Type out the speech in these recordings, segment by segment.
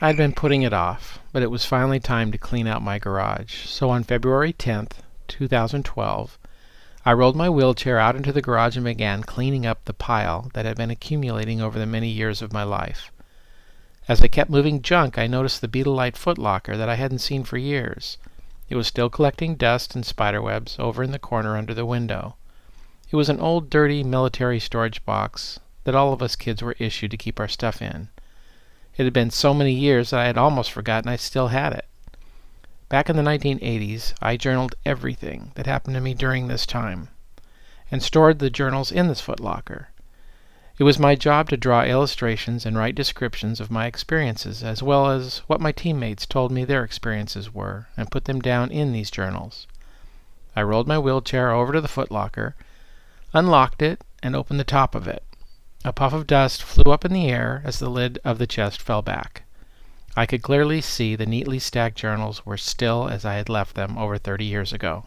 I'd been putting it off, but it was finally time to clean out my garage. So on February 10th, 2012, I rolled my wheelchair out into the garage and began cleaning up the pile that had been accumulating over the many years of my life. As I kept moving junk, I noticed the Beetle Light footlocker that I hadn't seen for years. It was still collecting dust and spiderwebs over in the corner under the window. It was an old, dirty military storage box that all of us kids were issued to keep our stuff in. It had been so many years that I had almost forgotten I still had it. Back in the 1980s, I journaled everything that happened to me during this time, and stored the journals in this footlocker. It was my job to draw illustrations and write descriptions of my experiences, as well as what my teammates told me their experiences were, and put them down in these journals. I rolled my wheelchair over to the footlocker, unlocked it, and opened the top of it. A puff of dust flew up in the air as the lid of the chest fell back. I could clearly see the neatly stacked journals were still as I had left them over 30 years ago.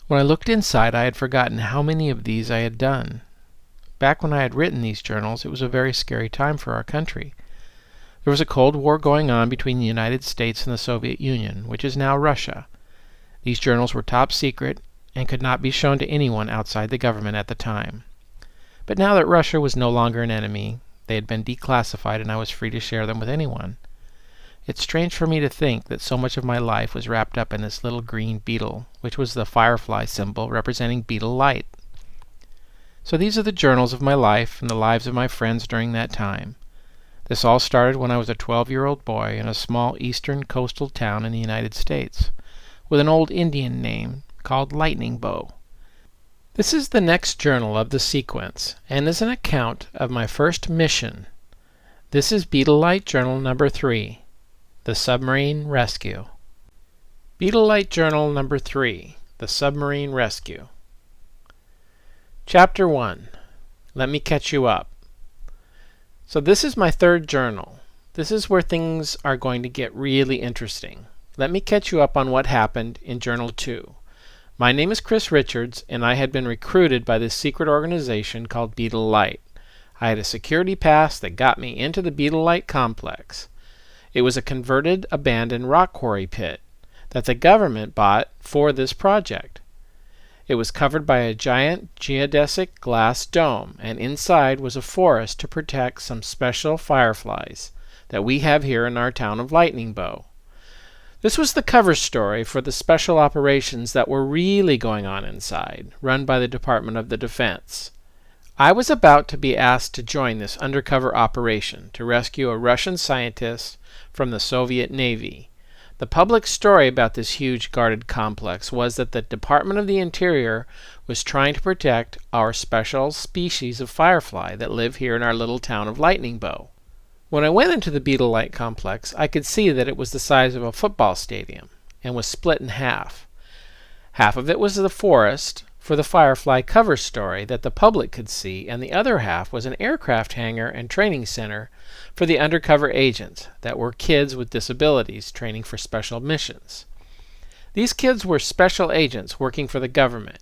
When I looked inside, I had forgotten how many of these I had done. Back when I had written these journals, it was a very scary time for our country. There was a Cold War going on between the United States and the Soviet Union, which is now Russia. These journals were top secret and could not be shown to anyone outside the government at the time. But now that Russia was no longer an enemy, they had been declassified and I was free to share them with anyone. It's strange for me to think that so much of my life was wrapped up in this little green beetle, which was the firefly symbol representing Beetle Light. So these are the journals of my life and the lives of my friends during that time. This all started when I was a 12-year-old boy in a small eastern coastal town in the United States, with an old Indian name called Lightning Bow. This is the next journal of the sequence, and is an account of my first mission. This is Beetle Light Journal number 3, The Submarine Rescue. Beetle Light Journal number 3, The Submarine Rescue. Chapter 1. Let me catch you up. So this is my third journal. This is where things are going to get really interesting. Let me catch you up on what happened in Journal 2. My name is Chris Richards, and I had been recruited by this secret organization called Beetle Light. I had a security pass that got me into the Beetle Light complex. It was a converted, abandoned rock quarry pit that the government bought for this project. It was covered by a giant geodesic glass dome, and inside was a forest to protect some special fireflies that we have here in our town of Lightning Bow. This was the cover story for the special operations that were really going on inside, run by the Department of the Defense. I was about to be asked to join this undercover operation to rescue a Russian scientist from the Soviet Navy. The public story about this huge guarded complex was that the Department of the Interior was trying to protect our special species of firefly that live here in our little town of Lightning Bow. When I went into the Beetle Light complex, I could see that it was the size of a football stadium and was split in half. Half of it was the forest for the firefly cover story that the public could see, and the other half was an aircraft hangar and training center for the undercover agents that were kids with disabilities training for special missions. These kids were special agents working for the government.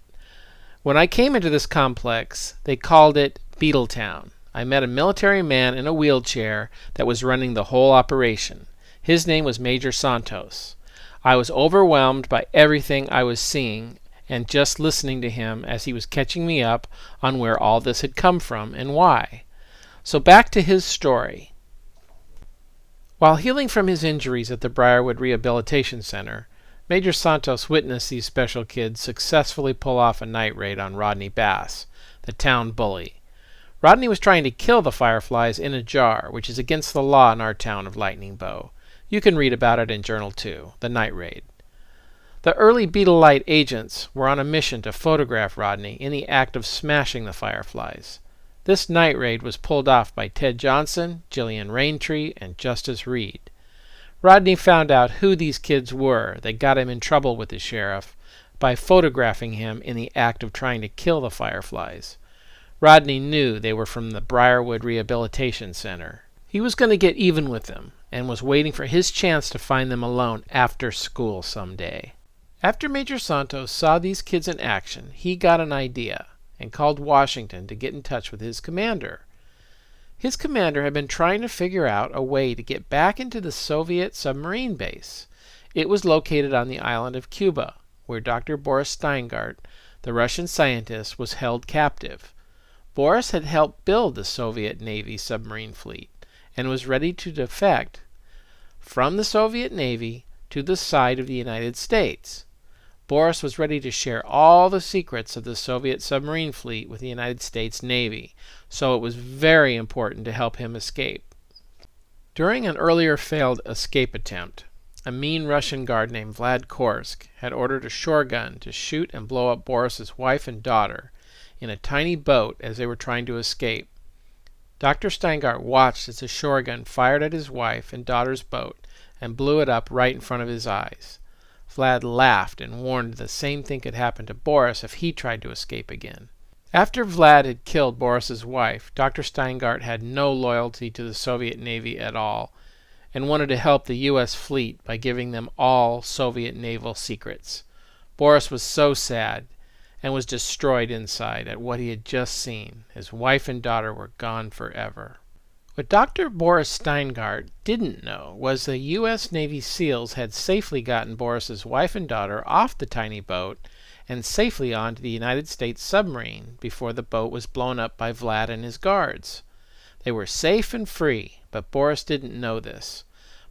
When I came into this complex, they called it Beetletown. I met a military man in a wheelchair that was running the whole operation. His name was Major Santos. I was overwhelmed by everything I was seeing and just listening to him as he was catching me up on where all this had come from and why. So back to his story. While healing from his injuries at the Briarwood Rehabilitation Center, Major Santos witnessed these special kids successfully pull off a night raid on Rodney Bass, the town bully. Rodney was trying to kill the fireflies in a jar, which is against the law in our town of Lightning Bow. You can read about it in Journal 2, The Night Raid. The early Beetle Light agents were on a mission to photograph Rodney in the act of smashing the fireflies. This night raid was pulled off by Ted Johnson, Jillian Raintree, and Justice Reed. Rodney found out who these kids were that got him in trouble with the sheriff by photographing him in the act of trying to kill the fireflies. Rodney knew they were from the Briarwood Rehabilitation Center. He was going to get even with them and was waiting for his chance to find them alone after school someday. After Major Santos saw these kids in action, he got an idea and called Washington to get in touch with his commander. His commander had been trying to figure out a way to get back into the Soviet submarine base. It was located on the island of Cuba, where Dr. Boris Steingart, the Russian scientist, was held captive. Boris had helped build the Soviet Navy submarine fleet and was ready to defect from the Soviet Navy to the side of the United States. Boris was ready to share all the secrets of the Soviet submarine fleet with the United States Navy, so it was very important to help him escape. During an earlier failed escape attempt, a mean Russian guard named Vlad Korsk had ordered a shore gun to shoot and blow up Boris's wife and daughter in a tiny boat as they were trying to escape. Dr. Steingart watched as the shore gun fired at his wife and daughter's boat and blew it up right in front of his eyes. Vlad laughed and warned the same thing could happen to Boris if he tried to escape again. After Vlad had killed Boris's wife, Dr. Steingart had no loyalty to the Soviet Navy at all and wanted to help the U.S. fleet by giving them all Soviet naval secrets. Boris was so sad and was destroyed inside at what he had just seen. His wife and daughter were gone forever. What Dr. Boris Steingart didn't know was the U.S. Navy SEALs had safely gotten Boris's wife and daughter off the tiny boat and safely onto the United States submarine before the boat was blown up by Vlad and his guards. They were safe and free, but Boris didn't know this.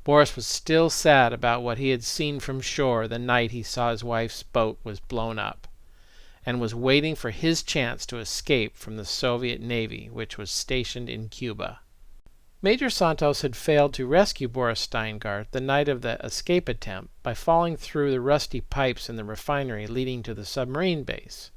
Boris was still sad about what he had seen from shore the night he saw his wife's boat was blown up, and was waiting for his chance to escape from the Soviet Navy, which was stationed in Cuba. Major Santos had failed to rescue Boris Steingart the night of the escape attempt by falling through the rusty pipes in the refinery leading to the submarine base.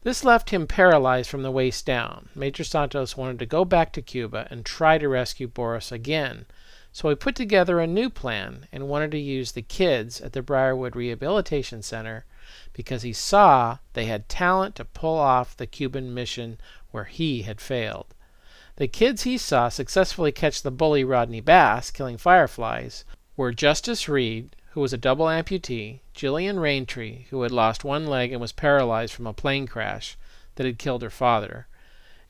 This left him paralyzed from the waist down. Major Santos wanted to go back to Cuba and try to rescue Boris again, so he put together a new plan and wanted to use the kids at the Briarwood Rehabilitation Center because he saw they had talent to pull off the Cuban mission where he had failed. The kids he saw successfully catch the bully Rodney Bass, killing fireflies, were Justice Reed, who was a double amputee, Jillian Raintree, who had lost one leg and was paralyzed from a plane crash that had killed her father,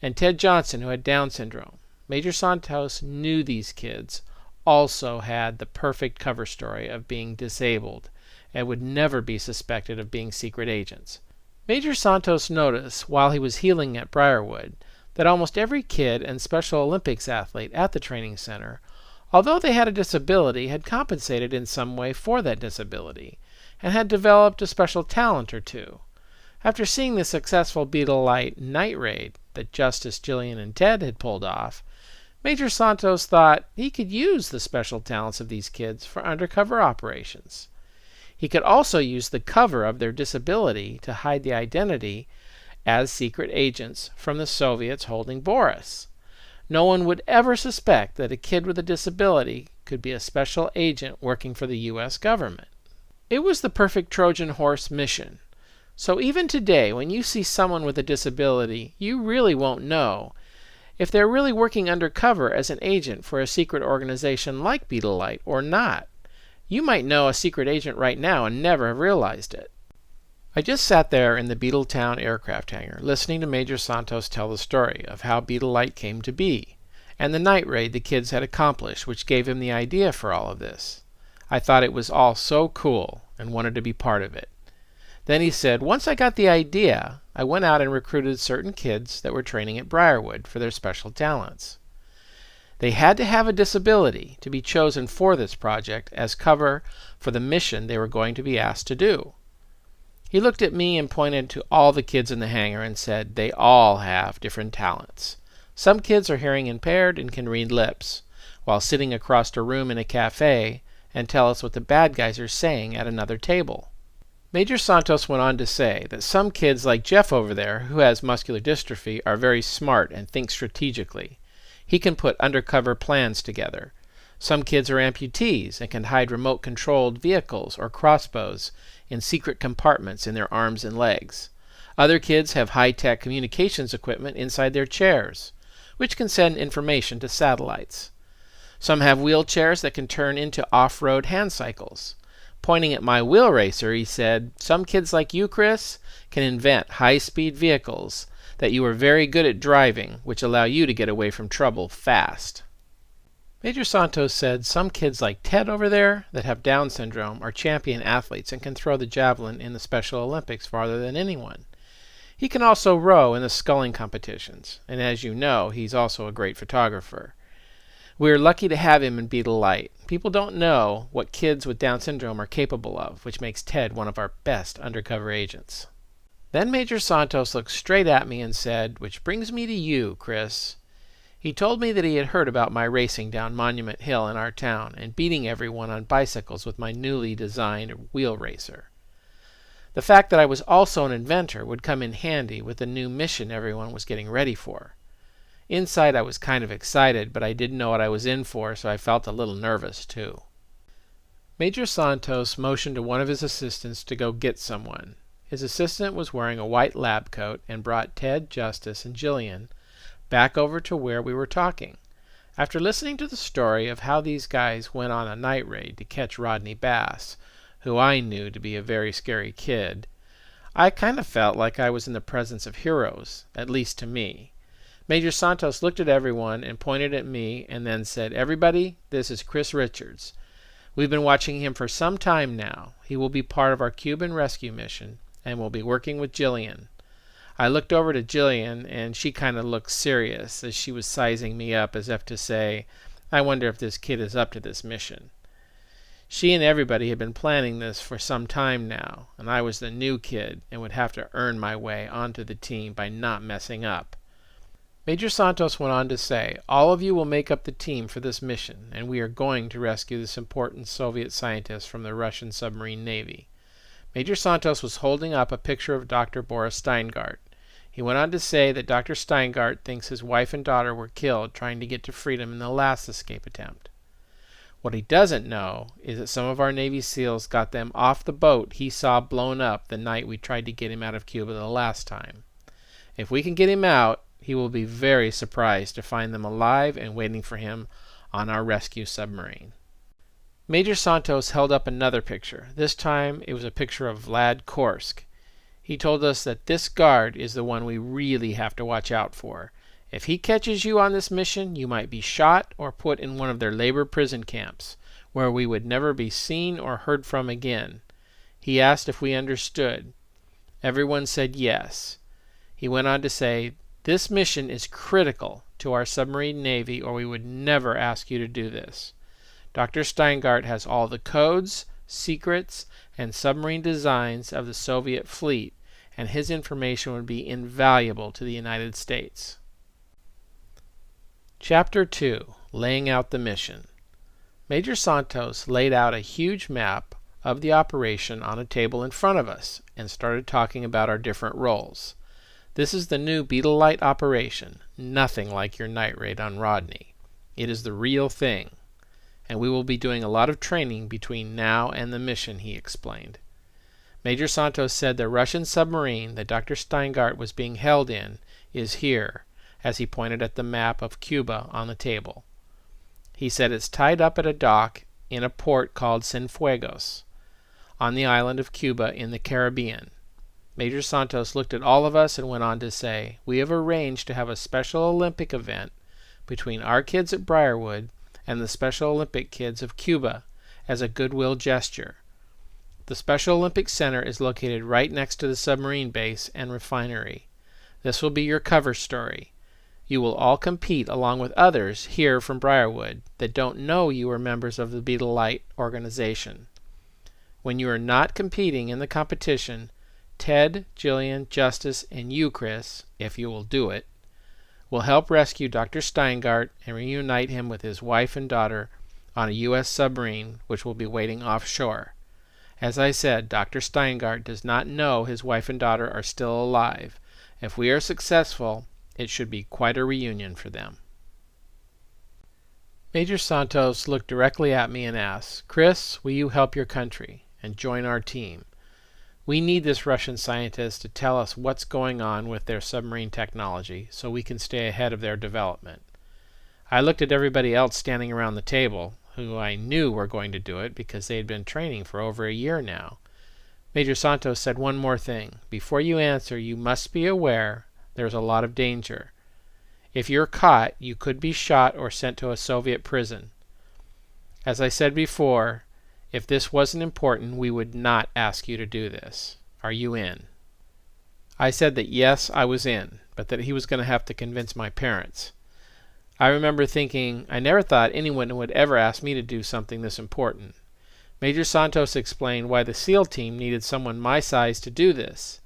and Ted Johnson, who had Down syndrome. Major Santos knew these kids also had the perfect cover story of being disabled and would never be suspected of being secret agents. Major Santos noticed, while he was healing at Briarwood, that almost every kid and Special Olympics athlete at the training center, although they had a disability, had compensated in some way for that disability, and had developed a special talent or two. After seeing the successful Beetle Light night raid that Justice, Jillian, and Ted had pulled off, Major Santos thought he could use the special talents of these kids for undercover operations. He could also use the cover of their disability to hide the identity as secret agents from the Soviets holding Boris. No one would ever suspect that a kid with a disability could be a special agent working for the U.S. government. It was the perfect Trojan horse mission. So even today, when you see someone with a disability, you really won't know if they're really working undercover as an agent for a secret organization like Beetle Light or not. You might know a secret agent right now and never have realized it. I just sat there in the Beetletown aircraft hangar, listening to Major Santos tell the story of how Beetle Light came to be, and the night raid the kids had accomplished, which gave him the idea for all of this. I thought it was all so cool and wanted to be part of it. Then he said, once I got the idea, I went out and recruited certain kids that were training at Briarwood for their special talents. They had to have a disability to be chosen for this project as cover for the mission they were going to be asked to do. He looked at me and pointed to all the kids in the hangar and said, they all have different talents. Some kids are hearing impaired and can read lips, while sitting across a room in a cafe and tell us what the bad guys are saying at another table. Major Santos went on to say that some kids like Jeff over there, who has muscular dystrophy, are very smart and think strategically. He can put undercover plans together. Some kids are amputees and can hide remote-controlled vehicles or crossbows in secret compartments in their arms and legs. Other kids have high-tech communications equipment inside their chairs, which can send information to satellites. Some have wheelchairs that can turn into off-road hand cycles. Pointing at my wheel racer, he said, some kids like you, Chris, can invent high-speed vehicles that you were very good at driving, which allow you to get away from trouble fast. Major Santos said some kids like Ted over there that have Down syndrome are champion athletes and can throw the javelin in the Special Olympics farther than anyone. He can also row in the sculling competitions, and as you know, he's also a great photographer. We're lucky to have him in Beetle Light. People don't know what kids with Down syndrome are capable of, which makes Ted one of our best undercover agents. Then Major Santos looked straight at me and said, "Which brings me to you, Chris." He told me that he had heard about my racing down Monument Hill in our town and beating everyone on bicycles with my newly designed wheel racer. The fact that I was also an inventor would come in handy with the new mission everyone was getting ready for. Inside I was kind of excited, but I didn't know what I was in for, so I felt a little nervous too. Major Santos motioned to one of his assistants to go get someone. His assistant was wearing a white lab coat and brought Ted, Justice, and Jillian back over to where we were talking. After listening to the story of how these guys went on a night raid to catch Rodney Bass, who I knew to be a very scary kid, I kind of felt like I was in the presence of heroes, at least to me. Major Santos looked at everyone and pointed at me and then said, "Everybody, this is Chris Richards. We've been watching him for some time now. He will be part of our Cuban rescue mission and will be working with Jillian." I looked over to Jillian and she kind of looked serious as she was sizing me up as if to say, "I wonder if this kid is up to this mission." She and everybody had been planning this for some time now, and I was the new kid and would have to earn my way onto the team by not messing up. Major Santos went on to say, "All of you will make up the team for this mission, and we are going to rescue this important Soviet scientist from the Russian submarine navy." Major Santos was holding up a picture of Dr. Boris Steingart. He went on to say that Dr. Steingart thinks his wife and daughter were killed trying to get to freedom in the last escape attempt. What he doesn't know is that some of our Navy SEALs got them off the boat he saw blown up the night we tried to get him out of Cuba the last time. If we can get him out, he will be very surprised to find them alive and waiting for him on our rescue submarine. Major Santos held up another picture. This time it was a picture of Vlad Korsk. He told us that this guard is the one we really have to watch out for. If he catches you on this mission, you might be shot or put in one of their labor prison camps, where we would never be seen or heard from again. He asked if we understood. Everyone said yes. He went on to say, "This mission is critical to our submarine navy, or we would never ask you to do this. Dr. Steingart has all the codes, secrets, and submarine designs of the Soviet fleet, and his information would be invaluable to the United States." Chapter 2. Laying out the mission. Major Santos laid out a huge map of the operation on a table in front of us and started talking about our different roles. This is the new Beetle Light operation, nothing like your night raid on Rodney. It is the real thing, and we will be doing a lot of training between now and the mission, he explained. Major Santos said the Russian submarine that Dr. Steingart was being held in is here, as he pointed at the map of Cuba on the table. He said it's tied up at a dock in a port called Cienfuegos, on the island of Cuba in the Caribbean. Major Santos looked at all of us and went on to say, "We have arranged to have a Special Olympic event between our kids at Briarwood and the Special Olympic kids of Cuba as a goodwill gesture. The Special Olympic Center is located right next to the submarine base and refinery. This will be your cover story. You will all compete along with others here from Briarwood that don't know you are members of the Beetle Light organization. When you are not competing in the competition, Ted, Jillian, Justice, and you, Chris, if you will do it, will help rescue Dr. Steingart and reunite him with his wife and daughter on a U.S. submarine which will be waiting offshore. As I said, Dr. Steingart does not know his wife and daughter are still alive. If we are successful, it should be quite a reunion for them." Major Santos looked directly at me and asked, "Chris, will you help your country and join our team? We need this Russian scientist to tell us what's going on with their submarine technology so we can stay ahead of their development." I looked at everybody else standing around the table, who I knew were going to do it because they had been training for over a year now. Major Santos said one more thing. "Before you answer, you must be aware There's a lot of danger. If you're caught, you could be shot or sent to a Soviet prison. As I said before, if this wasn't important, we would not ask you to do this. Are you in?" I said that yes, I was in, but that he was going to have to convince my parents. I remember thinking, I never thought anyone would ever ask me to do something this important. Major Santos explained why the SEAL team needed someone my size to do this.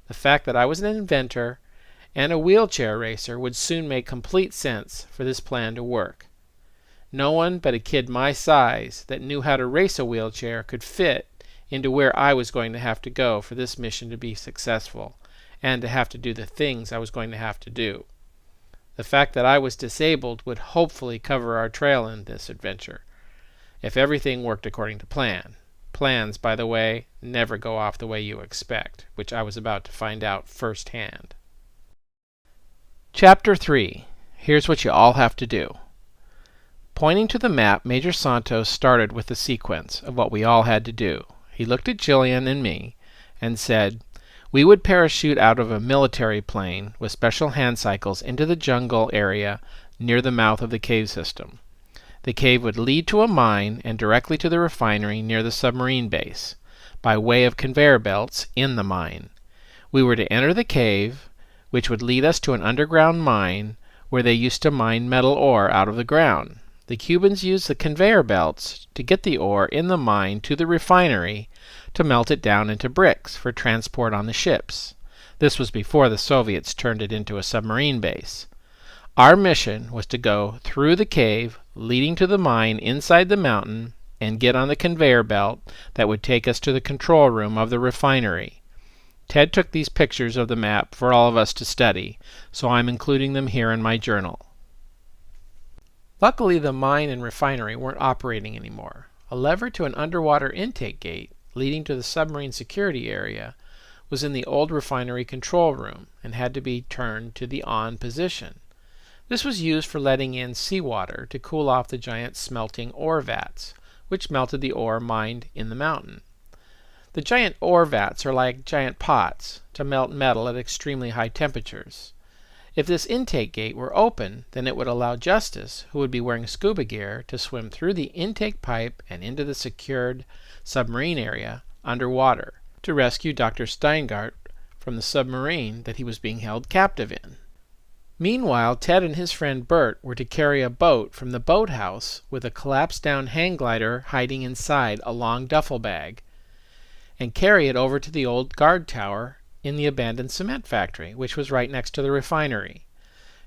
The fact that I was an inventor and a wheelchair racer would soon make complete sense for this plan to work. No one but a kid my size that knew how to race a wheelchair could fit into where I was going to have to go for this mission to be successful, and to have to do the things I was going to have to do. The fact that I was disabled would hopefully cover our trail in this adventure, if everything worked according to plan. Plans, by the way, never go off the way you expect, which I was about to find out firsthand. Chapter 3. Here's what you all have to do. Pointing to the map, Major Santos started with the sequence of what we all had to do. He looked at Jillian and me and said, "We would parachute out of a military plane with special hand cycles into the jungle area near the mouth of the cave system. The cave would lead to a mine and directly to the refinery near the submarine base, by way of conveyor belts in the mine. We were to enter the cave, which would lead us to an underground mine where they used to mine metal ore out of the ground. The Cubans used the conveyor belts to get the ore in the mine to the refinery to melt it down into bricks for transport on the ships. This was before the Soviets turned it into a submarine base. Our mission was to go through the cave leading to the mine inside the mountain and get on the conveyor belt that would take us to the control room of the refinery. Ted took these pictures of the map for all of us to study, so I'm including them here in my journal. Luckily, the mine and refinery weren't operating anymore. A lever to an underwater intake gate leading to the submarine security area was in the old refinery control room and had to be turned to the on position. This was used for letting in seawater to cool off the giant smelting ore vats, which melted the ore mined in the mountain. The giant ore vats are like giant pots to melt metal at extremely high temperatures. If this intake gate were open, then it would allow Justice, who would be wearing scuba gear, to swim through the intake pipe and into the secured submarine area underwater to rescue Dr. Steingart from the submarine that he was being held captive in. Meanwhile, Ted and his friend Bert were to carry a boat from the boathouse with a collapsed-down hang glider hiding inside a long duffel bag, and carry it over to the old guard tower in the abandoned cement factory, which was right next to the refinery.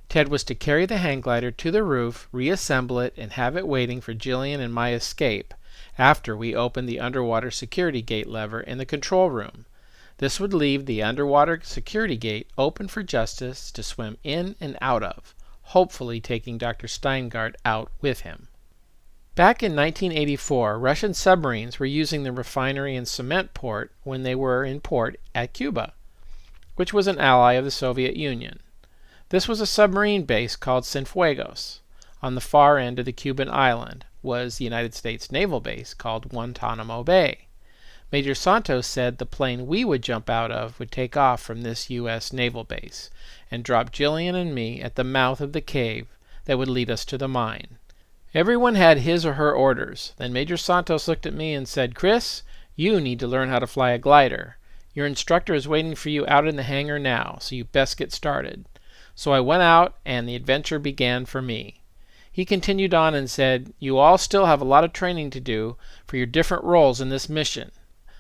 Ted was to carry the hang glider to the roof, reassemble it, and have it waiting for Jillian and my escape after we opened the underwater security gate lever in the control room. This would leave the underwater security gate open for Justice to swim in and out of, hopefully taking Dr. Steingart out with him. Back in 1984, Russian submarines were using the refinery and cement port when they were in port at Cuba, which was an ally of the Soviet Union. This was a submarine base called Cienfuegos. On the far end of the Cuban island was the United States naval base called Guantanamo Bay. Major Santos said the plane we would jump out of would take off from this U.S. naval base and drop Jillian and me at the mouth of the cave that would lead us to the mine. Everyone had his or her orders. Then Major Santos looked at me and said, "Chris, you need to learn how to fly a glider. Your instructor is waiting for you out in the hangar now, so you best get started." So I went out and the adventure began for me. He continued on and said, "You all still have a lot of training to do for your different roles in this mission.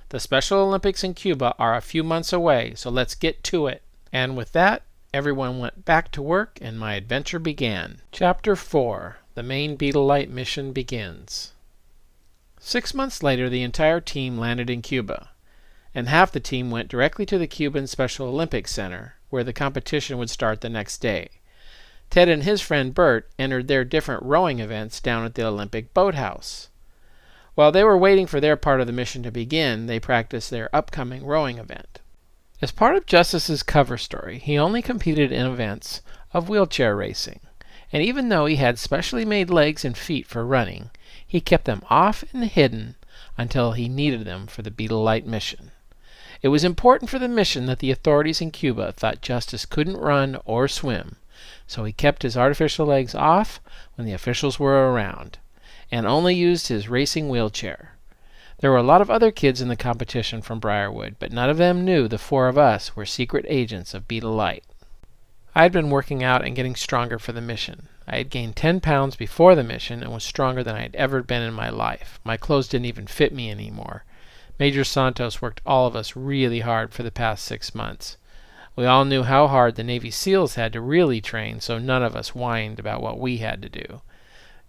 The Special Olympics in Cuba are a few months away, so let's get to it." And with that, everyone went back to work and my adventure began. Chapter 4. The main Beetle Light mission begins. 6 months later, the entire team landed in Cuba, and half the team went directly to the Cuban Special Olympics Center, where the competition would start the next day. Ted and his friend Bert entered their different rowing events down at the Olympic boathouse. While they were waiting for their part of the mission to begin, they practiced their upcoming rowing event. As part of Justice's cover story, he only competed in events of wheelchair racing, and even though he had specially made legs and feet for running, he kept them off and hidden until he needed them for the Beetle Light mission. It was important for the mission that the authorities in Cuba thought Justice couldn't run or swim, so he kept his artificial legs off when the officials were around, and only used his racing wheelchair. There were a lot of other kids in the competition from Briarwood, but none of them knew the four of us were secret agents of Beetle Light. I had been working out and getting stronger for the mission. I had gained 10 pounds before the mission and was stronger than I had ever been in my life. My clothes didn't even fit me anymore. Major Santos worked all of us really hard for the past 6 months. We all knew how hard the Navy SEALs had to really train, so none of us whined about what we had to do.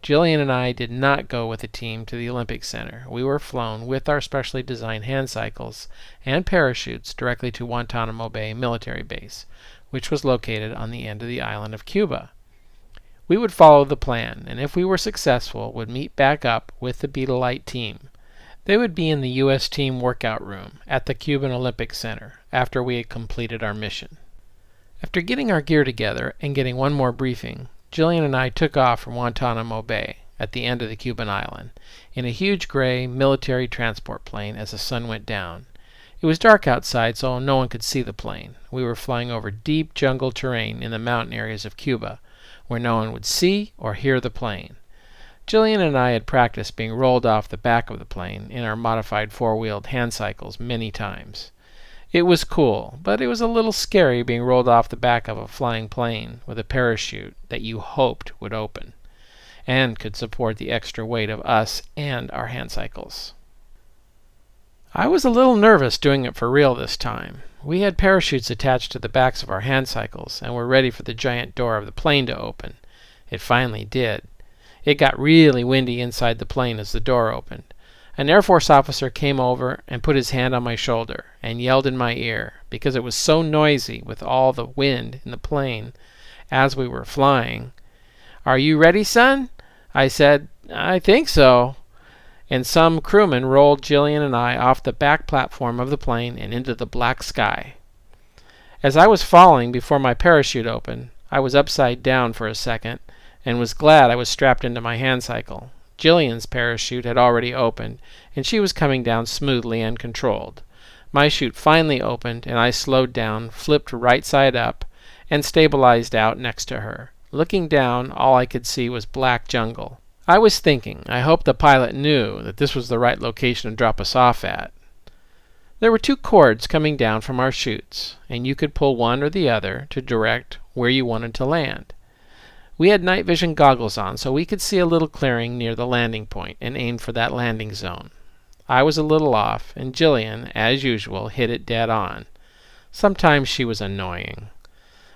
Jillian and I did not go with the team to the Olympic Center. We were flown with our specially designed hand cycles and parachutes directly to Guantanamo Bay Military Base, which was located on the end of the island of Cuba. We would follow the plan, and if we were successful, would meet back up with the Beetle Light team. They would be in the U.S. team workout room at the Cuban Olympic Center after we had completed our mission. After getting our gear together and getting one more briefing, Jillian and I took off from Guantanamo Bay at the end of the Cuban island in a huge gray military transport plane as the sun went down. It was dark outside, so no one could see the plane. We were flying over deep jungle terrain in the mountain areas of Cuba, where no one would see or hear the plane. Jillian and I had practiced being rolled off the back of the plane in our modified four-wheeled hand cycles many times. It was cool, but it was a little scary being rolled off the back of a flying plane with a parachute that you hoped would open and could support the extra weight of us and our hand cycles. I was a little nervous doing it for real this time. We had parachutes attached to the backs of our hand cycles and were ready for the giant door of the plane to open. It finally did. It got really windy inside the plane as the door opened. An Air Force officer came over and put his hand on my shoulder and yelled in my ear because it was so noisy with all the wind in the plane as we were flying. "Are you ready, son?" I said, "I think so." And some crewmen rolled Jillian and I off the back platform of the plane and into the black sky. As I was falling before my parachute opened, I was upside down for a second and was glad I was strapped into my hand cycle. Jillian's parachute had already opened, and she was coming down smoothly and controlled. My chute finally opened, and I slowed down, flipped right side up, and stabilized out next to her. Looking down, all I could see was black jungle. I was thinking, I hoped the pilot knew that this was the right location to drop us off at. There were 2 cords coming down from our chutes, and you could pull one or the other to direct where you wanted to land. We had night vision goggles on, so we could see a little clearing near the landing point and aimed for that landing zone. I was a little off, and Jillian, as usual, hit it dead on. Sometimes she was annoying,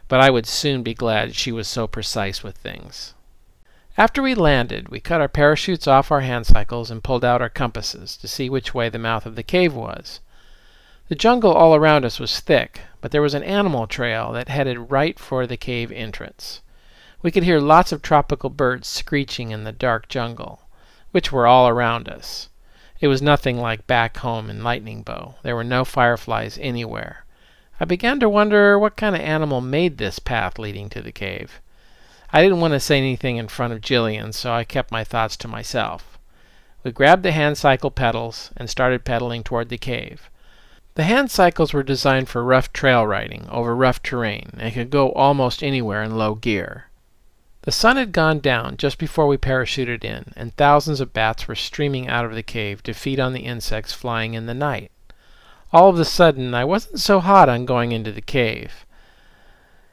but I would soon be glad she was so precise with things. After we landed, we cut our parachutes off our hand cycles and pulled out our compasses to see which way the mouth of the cave was. The jungle all around us was thick, but there was an animal trail that headed right for the cave entrance. We could hear lots of tropical birds screeching in the dark jungle, which were all around us. It was nothing like back home in Lightning Bow. There were no fireflies anywhere. I began to wonder what kind of animal made this path leading to the cave. I didn't want to say anything in front of Jillian, so I kept my thoughts to myself. We grabbed the hand cycle pedals and started pedaling toward the cave. The hand cycles were designed for rough trail riding over rough terrain and could go almost anywhere in low gear. The sun had gone down just before we parachuted in, and thousands of bats were streaming out of the cave to feed on the insects flying in the night. All of a sudden, I wasn't so hot on going into the cave,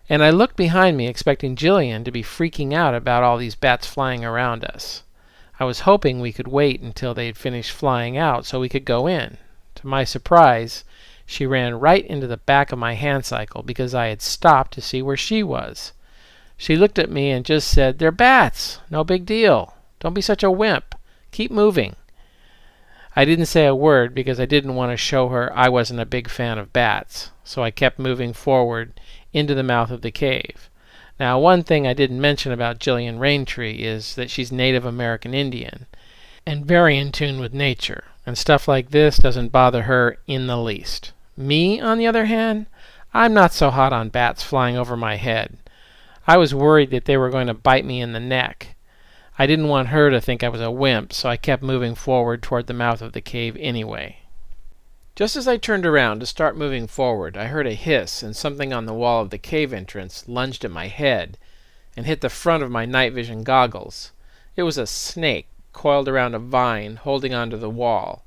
and I looked behind me expecting Jillian to be freaking out about all these bats flying around us. I was hoping we could wait until they had finished flying out so we could go in. To my surprise, she ran right into the back of my hand cycle because I had stopped to see where she was. She looked at me and just said, "They're bats. No big deal. Don't be such a wimp. Keep moving." I didn't say a word because I didn't want to show her I wasn't a big fan of bats, so I kept moving forward into the mouth of the cave. Now, one thing I didn't mention about Jillian Raintree is that she's Native American Indian and very in tune with nature, and stuff like this doesn't bother her in the least. Me, on the other hand, I'm not so hot on bats flying over my head. I was worried that they were going to bite me in the neck. I didn't want her to think I was a wimp, so I kept moving forward toward the mouth of the cave anyway. Just as I turned around to start moving forward, I heard a hiss, and something on the wall of the cave entrance lunged at my head and hit the front of my night vision goggles. It was a snake coiled around a vine, holding onto the wall.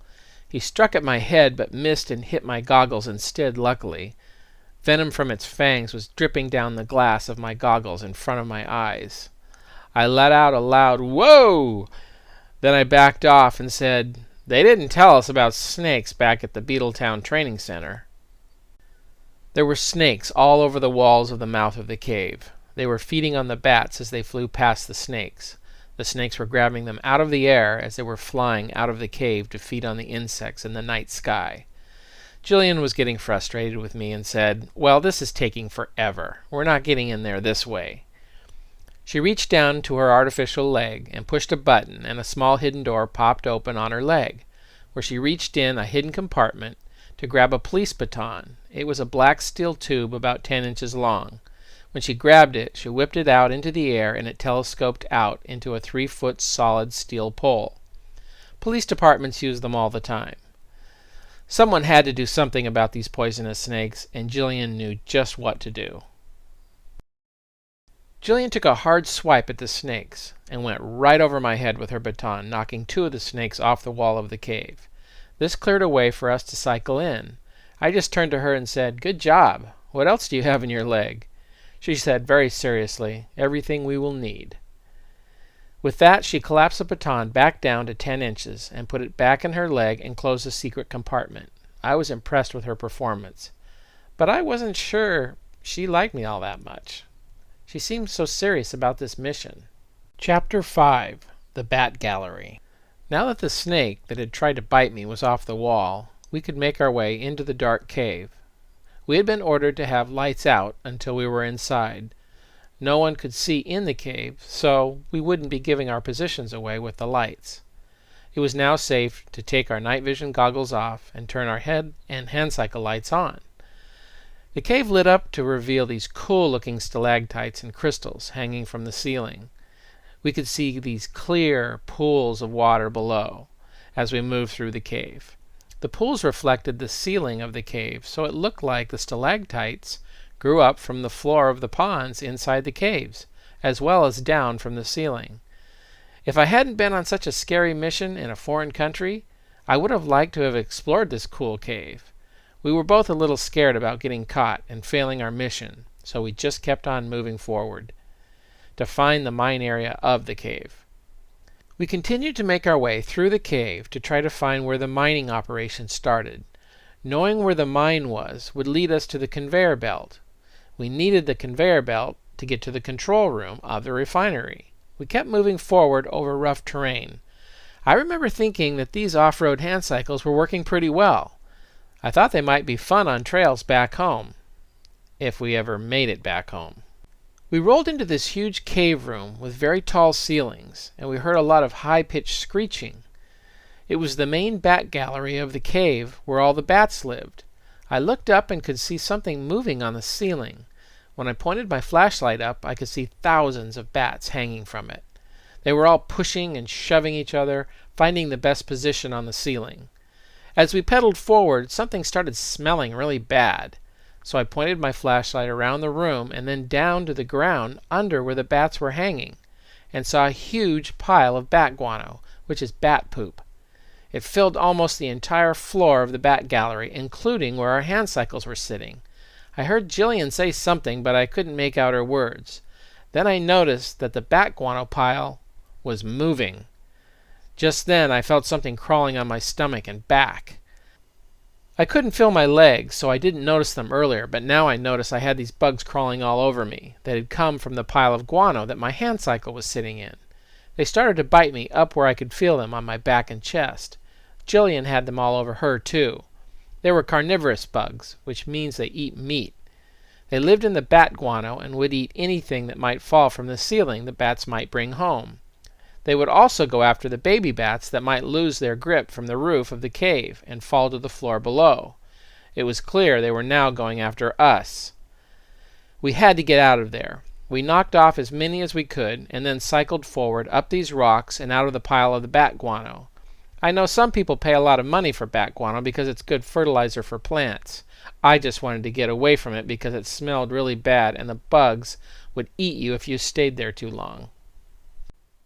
He struck at my head but missed and hit my goggles instead, luckily. Venom from its fangs was dripping down the glass of my goggles in front of my eyes. I let out a loud "Whoa!" Then I backed off and said, "They didn't tell us about snakes back at the Beetletown training center." There were snakes all over the walls of the mouth of the cave. They were feeding on the bats as they flew past the snakes. The snakes were grabbing them out of the air as they were flying out of the cave to feed on the insects in the night sky. Jillian was getting frustrated with me and said, "Well, this is taking forever. We're not getting in there this way." She reached down to her artificial leg and pushed a button, and a small hidden door popped open on her leg, where she reached in a hidden compartment to grab a police baton. It was a black steel tube about 10 inches long. When she grabbed it, she whipped it out into the air, and it telescoped out into a 3-foot solid steel pole. Police departments use them all the time. Someone had to do something about these poisonous snakes, and Jillian knew just what to do. Jillian took a hard swipe at the snakes and went right over my head with her baton, knocking 2 of the snakes off the wall of the cave. This cleared a way for us to cycle in. I just turned to her and said, "Good job. What else do you have in your leg?" She said very seriously, "Everything we will need." With that, she collapsed the baton back down to 10 inches and put it back in her leg and closed the secret compartment. I was impressed with her performance, but I wasn't sure she liked me all that much. She seemed so serious about this mission. Chapter 5. The Bat Gallery. Now that the snake that had tried to bite me was off the wall, we could make our way into the dark cave. We had been ordered to have lights out until we were inside. No one could see in the cave, so we wouldn't be giving our positions away with the lights. It was now safe to take our night vision goggles off and turn our head and hand cycle lights on. The cave lit up to reveal these cool-looking stalactites and crystals hanging from the ceiling. We could see these clear pools of water below as we moved through the cave. The pools reflected the ceiling of the cave, so it looked like the stalactites grew up from the floor of the ponds inside the caves, as well as down from the ceiling. If I hadn't been on such a scary mission in a foreign country, I would have liked to have explored this cool cave. We were both a little scared about getting caught and failing our mission, so we just kept on moving forward to find the mine area of the cave. We continued to make our way through the cave to try to find where the mining operation started. Knowing where the mine was would lead us to the conveyor belt. We needed the conveyor belt to get to the control room of the refinery. We kept moving forward over rough terrain. I remember thinking that these off-road hand cycles were working pretty well. I thought they might be fun on trails back home, if we ever made it back home. We rolled into this huge cave room with very tall ceilings, and we heard a lot of high-pitched screeching. It was the main bat gallery of the cave where all the bats lived. I looked up and could see something moving on the ceiling. When I pointed my flashlight up, I could see thousands of bats hanging from it. They were all pushing and shoving each other, finding the best position on the ceiling. As we pedaled forward, something started smelling really bad. So I pointed my flashlight around the room and then down to the ground under where the bats were hanging, and saw a huge pile of bat guano, which is bat poop. It filled almost the entire floor of the bat gallery, including where our hand cycles were sitting. I heard Jillian say something, but I couldn't make out her words. Then I noticed that the bat guano pile was moving. Just then I felt something crawling on my stomach and back. I couldn't feel my legs, so I didn't notice them earlier, but now I noticed I had these bugs crawling all over me that had come from the pile of guano that my hand cycle was sitting in. They started to bite me up where I could feel them on my back and chest. Jillian had them all over her, too. They were carnivorous bugs, which means they eat meat. They lived in the bat guano and would eat anything that might fall from the ceiling the bats might bring home. They would also go after the baby bats that might lose their grip from the roof of the cave and fall to the floor below. It was clear they were now going after us. We had to get out of there. We knocked off as many as we could and then cycled forward up these rocks and out of the pile of the bat guano. I know some people pay a lot of money for bat guano because it's good fertilizer for plants. I just wanted to get away from it because it smelled really bad and the bugs would eat you if you stayed there too long.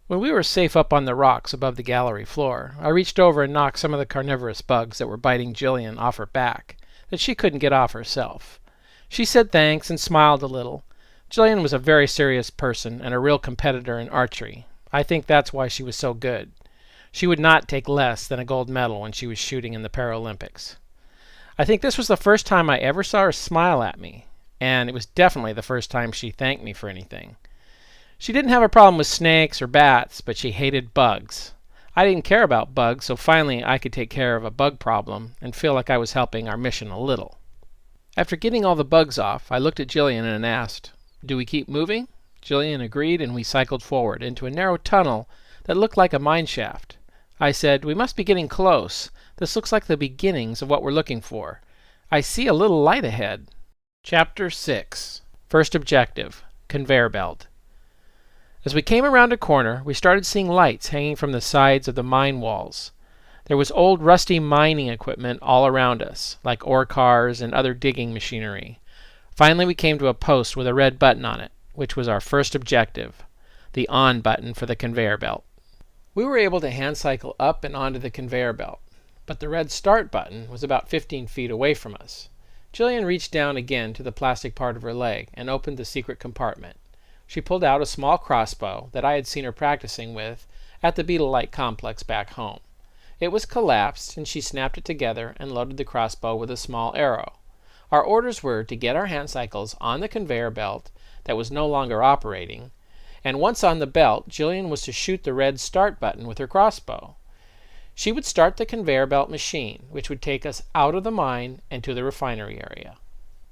When we were safe up on the rocks above the gallery floor, I reached over and knocked some of the carnivorous bugs that were biting Jillian off her back, that she couldn't get off herself. She said thanks and smiled a little. Jillian was a very serious person and a real competitor in archery. I think that's why she was so good. She would not take less than a gold medal when she was shooting in the Paralympics. I think this was the first time I ever saw her smile at me, and it was definitely the first time she thanked me for anything. She didn't have a problem with snakes or bats, but she hated bugs. I didn't care about bugs, so finally I could take care of a bug problem and feel like I was helping our mission a little. After getting all the bugs off, I looked at Jillian and asked, "Do we keep moving?" Jillian agreed, and we cycled forward into a narrow tunnel that looked like a mine shaft. I said, "We must be getting close. This looks like the beginnings of what we're looking for. I see a little light ahead." Chapter 6. First objective, conveyor belt. As we came around a corner, we started seeing lights hanging from the sides of the mine walls. There was old rusty mining equipment all around us, like ore cars and other digging machinery. Finally we came to a post with a red button on it, which was our first objective, the on button for the conveyor belt. We were able to hand cycle up and onto the conveyor belt, but the red start button was about 15 feet away from us. Jillian reached down again to the plastic part of her leg and opened the secret compartment. She pulled out a small crossbow that I had seen her practicing with at the Beetle Light complex back home. It was collapsed, and she snapped it together and loaded the crossbow with a small arrow. Our orders were to get our hand cycles on the conveyor belt that was no longer operating, and once on the belt, Jillian was to shoot the red start button with her crossbow. She would start the conveyor belt machine, which would take us out of the mine and to the refinery area.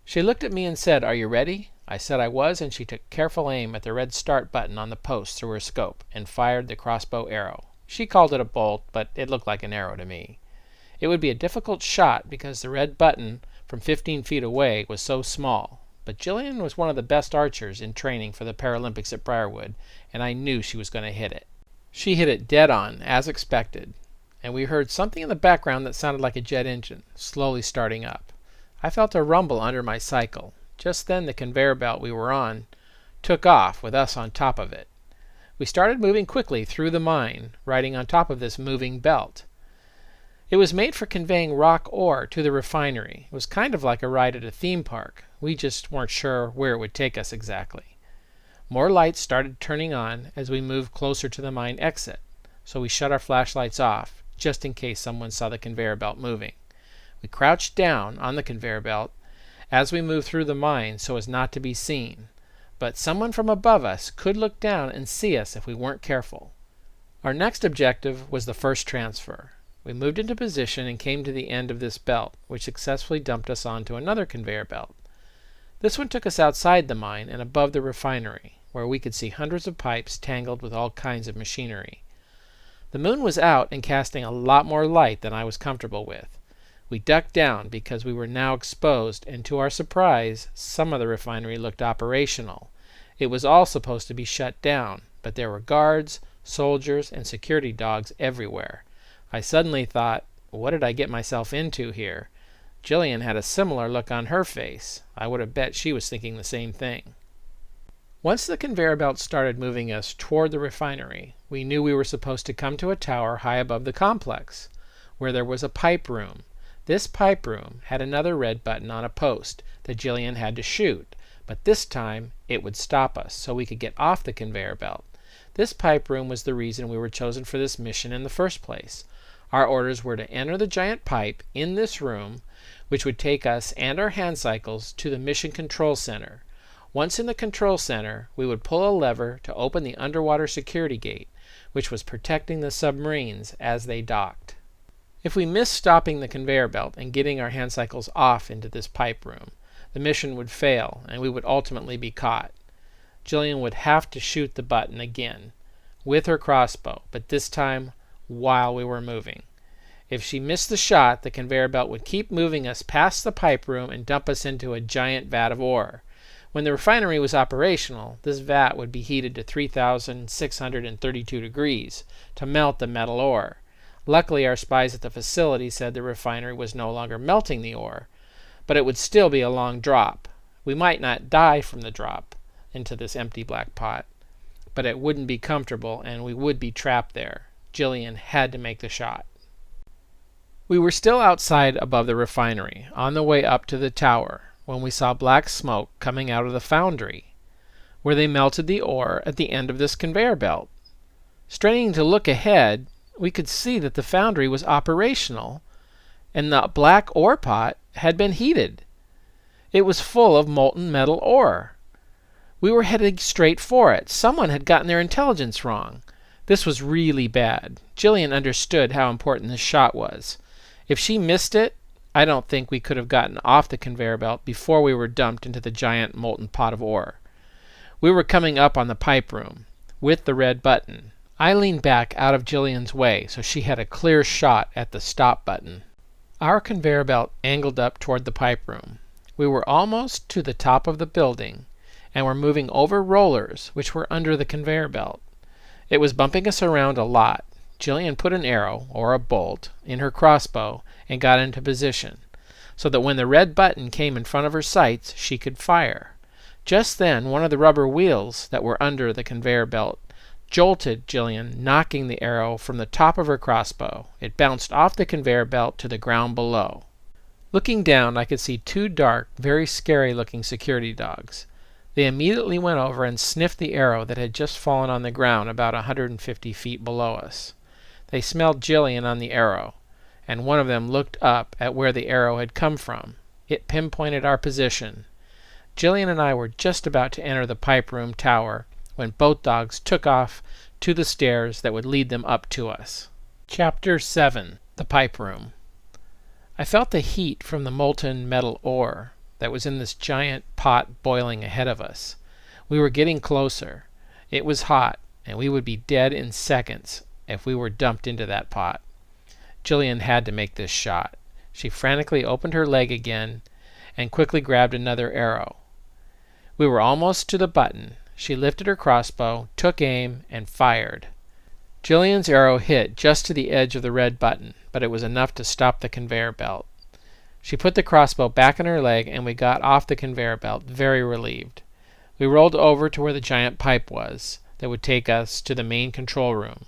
She looked at me and said, "Are you ready?" I said I was, and she took careful aim at the red start button on the post through her scope and fired the crossbow arrow. She called it a bolt, but it looked like an arrow to me. It would be a difficult shot because the red button from 15 feet away was so small, but Jillian was one of the best archers in training for the Paralympics at Briarwood, and I knew she was going to hit it. She hit it dead on, as expected, and we heard something in the background that sounded like a jet engine, slowly starting up. I felt a rumble under my cycle. Just then the conveyor belt we were on took off with us on top of it. We started moving quickly through the mine, riding on top of this moving belt. It was made for conveying rock ore to the refinery. It was kind of like a ride at a theme park. We just weren't sure where it would take us exactly. More lights started turning on as we moved closer to the mine exit, so we shut our flashlights off, just in case someone saw the conveyor belt moving. We crouched down on the conveyor belt as we moved through the mine so as not to be seen, but someone from above us could look down and see us if we weren't careful. Our next objective was the first transfer. We moved into position and came to the end of this belt, which successfully dumped us onto another conveyor belt. This one took us outside the mine and above the refinery, where we could see hundreds of pipes tangled with all kinds of machinery. The moon was out and casting a lot more light than I was comfortable with. We ducked down because we were now exposed, and to our surprise, some of the refinery looked operational. It was all supposed to be shut down, but there were guards, soldiers, and security dogs everywhere. I suddenly thought, what did I get myself into here? Jillian had a similar look on her face. I would have bet she was thinking the same thing. Once the conveyor belt started moving us toward the refinery, we knew we were supposed to come to a tower high above the complex, where there was a pipe room. This pipe room had another red button on a post that Jillian had to shoot, but this time it would stop us so we could get off the conveyor belt. This pipe room was the reason we were chosen for this mission in the first place. Our orders were to enter the giant pipe in this room, which would take us and our hand cycles to the mission control center. Once in the control center, we would pull a lever to open the underwater security gate, which was protecting the submarines as they docked. If we missed stopping the conveyor belt and getting our hand cycles off into this pipe room, the mission would fail and we would ultimately be caught. Jillian would have to shoot the button again with her crossbow, but this time while we were moving. If she missed the shot, the conveyor belt would keep moving us past the pipe room and dump us into a giant vat of ore. When the refinery was operational, this vat would be heated to 3,632 degrees to melt the metal ore. Luckily, our spies at the facility said the refinery was no longer melting the ore, but it would still be a long drop. We might not die from the drop into this empty black pot, but it wouldn't be comfortable and we would be trapped there. Jillian had to make the shot. We were still outside above the refinery, on the way up to the tower, when we saw black smoke coming out of the foundry, where they melted the ore at the end of this conveyor belt. Straining to look ahead, we could see that the foundry was operational, and the black ore pot had been heated. It was full of molten metal ore. We were heading straight for it. Someone had gotten their intelligence wrong. This was really bad. Jillian understood how important this shot was. If she missed it, I don't think we could have gotten off the conveyor belt before we were dumped into the giant molten pot of ore. We were coming up on the pipe room, with the red button. I leaned back out of Jillian's way so she had a clear shot at the stop button. Our conveyor belt angled up toward the pipe room. We were almost to the top of the building, and were moving over rollers which were under the conveyor belt. It was bumping us around a lot. Jillian put an arrow, or a bolt, in her crossbow and got into position, so that when the red button came in front of her sights, she could fire. Just then, one of the rubber wheels that were under the conveyor belt jolted Jillian, knocking the arrow from the top of her crossbow. It bounced off the conveyor belt to the ground below. Looking down, I could see two dark, very scary-looking security dogs. They immediately went over and sniffed the arrow that had just fallen on the ground about 150 feet below us. They smelled Jillian on the arrow, and one of them looked up at where the arrow had come from. It pinpointed our position. Jillian and I were just about to enter the pipe room tower when both dogs took off to the stairs that would lead them up to us. Chapter 7. The Pipe Room. I felt the heat from the molten metal ore that was in this giant pot boiling ahead of us. We were getting closer. It was hot, and we would be dead in seconds if we were dumped into that pot. Jillian had to make this shot. She frantically opened her leg again and quickly grabbed another arrow. We were almost to the button. She lifted her crossbow, took aim, and fired. Jillian's arrow hit just to the edge of the red button, but it was enough to stop the conveyor belt. She put the crossbow back in her leg, and we got off the conveyor belt, very relieved. We rolled over to where the giant pipe was that would take us to the main control room.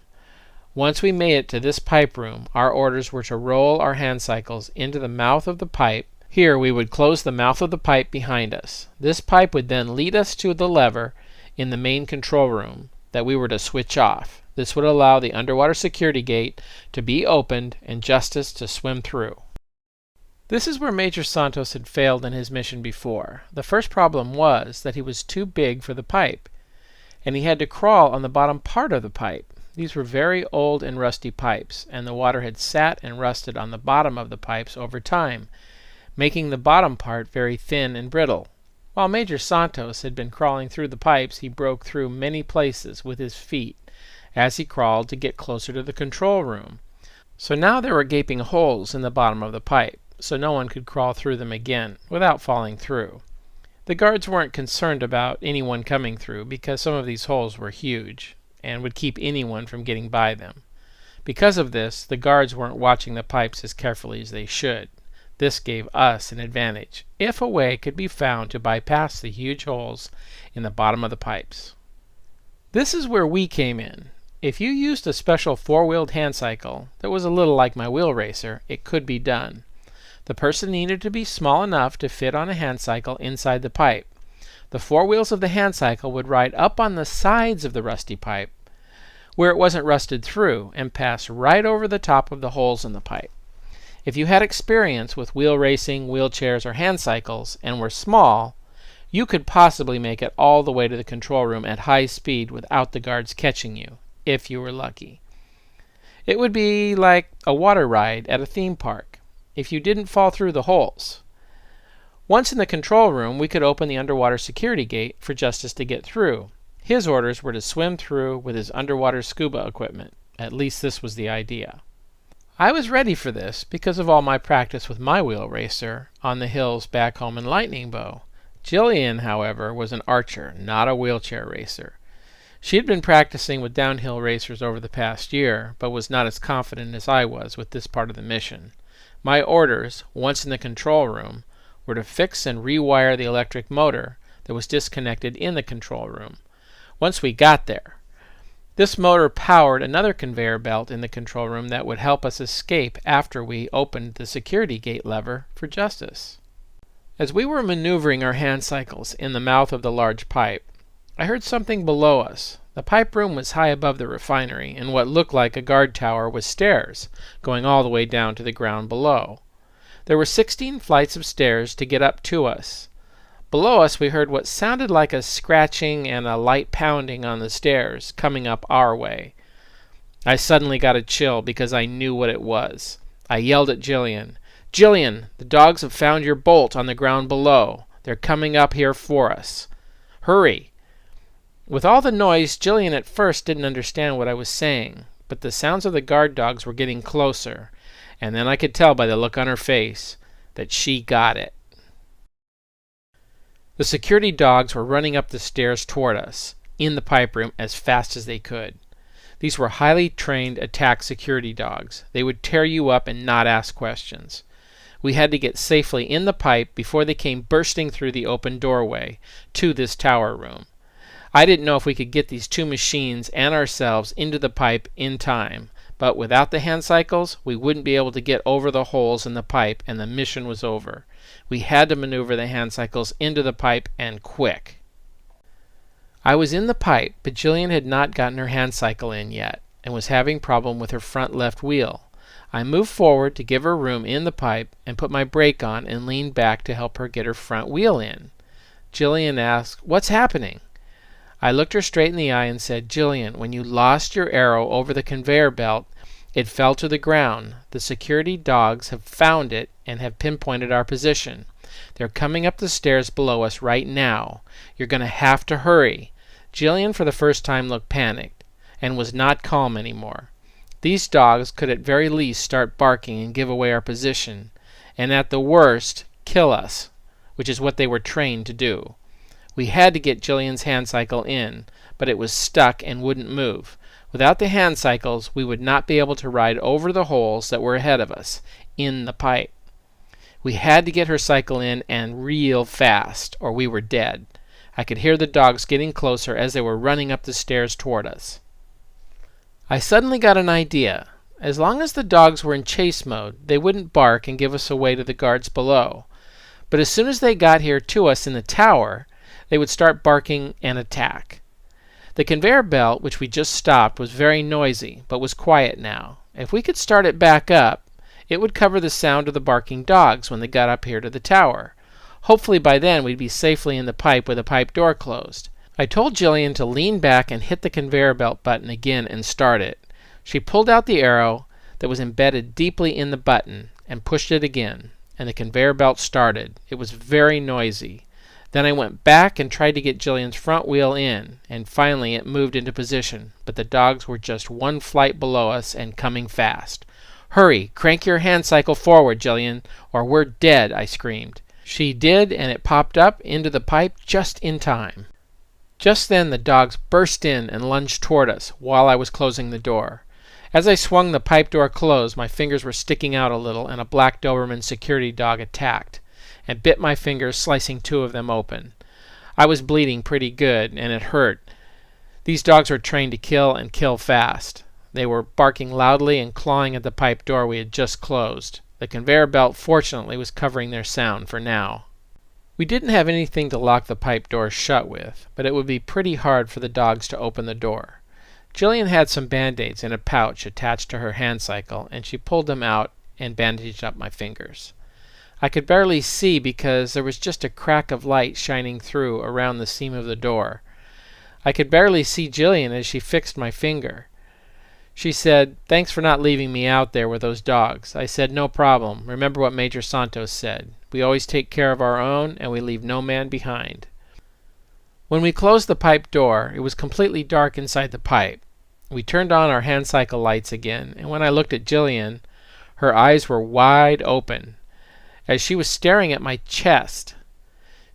Once we made it to this pipe room, our orders were to roll our hand cycles into the mouth of the pipe. Here we would close the mouth of the pipe behind us. This pipe would then lead us to the lever in the main control room that we were to switch off. This would allow the underwater security gate to be opened and Justice to swim through. This is where Major Santos had failed in his mission before. The first problem was that he was too big for the pipe, and he had to crawl on the bottom part of the pipe. These were very old and rusty pipes, and the water had sat and rusted on the bottom of the pipes over time, making the bottom part very thin and brittle. While Major Santos had been crawling through the pipes, he broke through many places with his feet as he crawled to get closer to the control room. So now there were gaping holes in the bottom of the pipe, so no one could crawl through them again without falling through. The guards weren't concerned about anyone coming through because some of these holes were huge and would keep anyone from getting by them. Because of this, the guards weren't watching the pipes as carefully as they should. This gave us an advantage, if a way could be found to bypass the huge holes in the bottom of the pipes. This is where we came in. If you used a special four-wheeled hand cycle that was a little like my wheel racer, it could be done. The person needed to be small enough to fit on a hand cycle inside the pipe. The four wheels of the hand cycle would ride up on the sides of the rusty pipe, where it wasn't rusted through, and pass right over the top of the holes in the pipe. If you had experience with wheel racing, wheelchairs, or hand cycles, and were small, you could possibly make it all the way to the control room at high speed without the guards catching you, if you were lucky. It would be like a water ride at a theme park, if you didn't fall through the holes. Once in the control room, we could open the underwater security gate for Justice to get through. His orders were to swim through with his underwater scuba equipment. At least this was the idea. I was ready for this because of all my practice with my wheel racer on the hills back home in Lightning Bow. Jillian, however, was an archer, not a wheelchair racer. She had been practicing with downhill racers over the past year, but was not as confident as I was with this part of the mission. My orders, once in the control room, were to fix and rewire the electric motor that was disconnected in the control room. Once we got there, this motor powered another conveyor belt in the control room that would help us escape after we opened the security gate lever for justice. As we were maneuvering our hand cycles in the mouth of the large pipe, I heard something below us. The pipe room was high above the refinery, and what looked like a guard tower with stairs going all the way down to the ground below. There were 16 flights of stairs to get up to us. Below us we heard what sounded like a scratching and a light pounding on the stairs coming up our way. I suddenly got a chill because I knew what it was. I yelled at Jillian, "Jillian, the dogs have found your bolt on the ground below. They're coming up here for us. Hurry!" With all the noise, Jillian at first didn't understand what I was saying, but the sounds of the guard dogs were getting closer, and then I could tell by the look on her face that she got it. The security dogs were running up the stairs toward us, in the pipe room, as fast as they could. These were highly trained attack security dogs. They would tear you up and not ask questions. We had to get safely in the pipe before they came bursting through the open doorway to this tower room. I didn't know if we could get these two machines and ourselves into the pipe in time, but without the hand cycles, we wouldn't be able to get over the holes in the pipe, and the mission was over. We had to maneuver the hand cycles into the pipe, and quick. I was in the pipe, but Jillian had not gotten her hand cycle in yet, and was having problem with her front left wheel. I moved forward to give her room in the pipe, and put my brake on and leaned back to help her get her front wheel in. Jillian asked, "What's happening?" I looked her straight in the eye and said, "Jillian, when you lost your arrow over the conveyor belt, it fell to the ground. The security dogs have found it and have pinpointed our position. They're coming up the stairs below us right now. You're going to have to hurry." Jillian for the first time looked panicked and was not calm anymore. These dogs could at very least start barking and give away our position, and at the worst kill us, which is what they were trained to do. We had to get Jillian's hand cycle in, but it was stuck and wouldn't move. Without the hand cycles, we would not be able to ride over the holes that were ahead of us, in the pipe. We had to get her cycle in, and real fast, or we were dead. I could hear the dogs getting closer as they were running up the stairs toward us. I suddenly got an idea. As long as the dogs were in chase mode, they wouldn't bark and give us away to the guards below. But as soon as they got here to us in the tower, they would start barking and attack. The conveyor belt, which we just stopped, was very noisy, but was quiet now. If we could start it back up, it would cover the sound of the barking dogs when they got up here to the tower. Hopefully by then we'd be safely in the pipe with the pipe door closed. I told Jillian to lean back and hit the conveyor belt button again and start it. She pulled out the arrow that was embedded deeply in the button and pushed it again, and the conveyor belt started. It was very noisy. Then I went back and tried to get Jillian's front wheel in, and finally it moved into position, but the dogs were just one flight below us and coming fast. "Hurry, crank your hand cycle forward, Jillian, or we're dead," I screamed. She did, and it popped up into the pipe just in time. Just then the dogs burst in and lunged toward us while I was closing the door. As I swung the pipe door closed, my fingers were sticking out a little, and a black Doberman security dog attacked and bit my fingers, slicing two of them open. I was bleeding pretty good, and it hurt. These dogs were trained to kill and kill fast. They were barking loudly and clawing at the pipe door we had just closed. The conveyor belt, fortunately, was covering their sound for now. We didn't have anything to lock the pipe door shut with, but it would be pretty hard for the dogs to open the door. Jillian had some Band-Aids in a pouch attached to her hand cycle, and she pulled them out and bandaged up my fingers. I could barely see because there was just a crack of light shining through around the seam of the door. I could barely see Jillian as she fixed my finger. She said, "Thanks for not leaving me out there with those dogs." I said, "No problem. Remember what Major Santos said. We always take care of our own, and we leave no man behind." When we closed the pipe door, it was completely dark inside the pipe. We turned on our hand cycle lights again, and when I looked at Jillian, her eyes were wide open, as she was staring at my chest.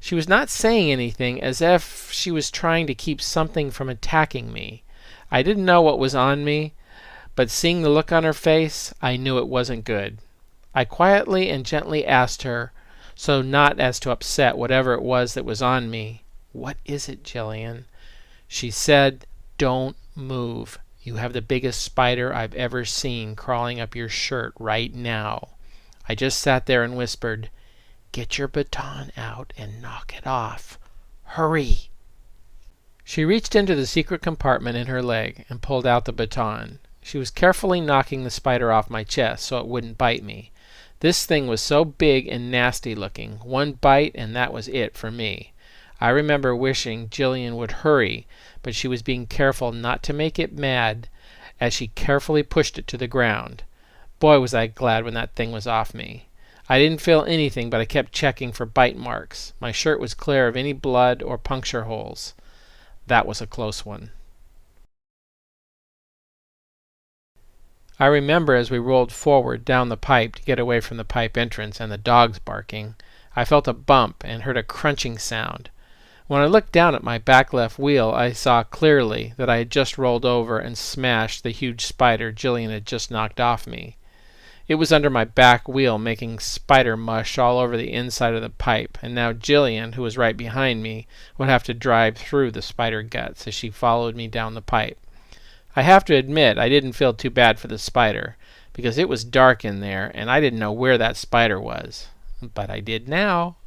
She was not saying anything, as if she was trying to keep something from attacking me. I didn't know what was on me, but seeing the look on her face, I knew it wasn't good. I quietly and gently asked her, so not as to upset whatever it was that was on me, "What is it, Jillian?" She said, "Don't move. You have the biggest spider I've ever seen crawling up your shirt right now." I just sat there and whispered, "Get your baton out and knock it off. Hurry!" She reached into the secret compartment in her leg and pulled out the baton. She was carefully knocking the spider off my chest so it wouldn't bite me. This thing was so big and nasty looking. One bite and that was it for me. I remember wishing Jillian would hurry, but she was being careful not to make it mad as she carefully pushed it to the ground. Boy, was I glad when that thing was off me. I didn't feel anything, but I kept checking for bite marks. My shirt was clear of any blood or puncture holes. That was a close one. I remember as we rolled forward down the pipe to get away from the pipe entrance and the dogs barking, I felt a bump and heard a crunching sound. When I looked down at my back left wheel, I saw clearly that I had just rolled over and smashed the huge spider Jillian had just knocked off me. It was under my back wheel, making spider mush all over the inside of the pipe, and now Jillian, who was right behind me, would have to drive through the spider guts as she followed me down the pipe. I have to admit I didn't feel too bad for the spider, because it was dark in there and I didn't know where that spider was. But I did now.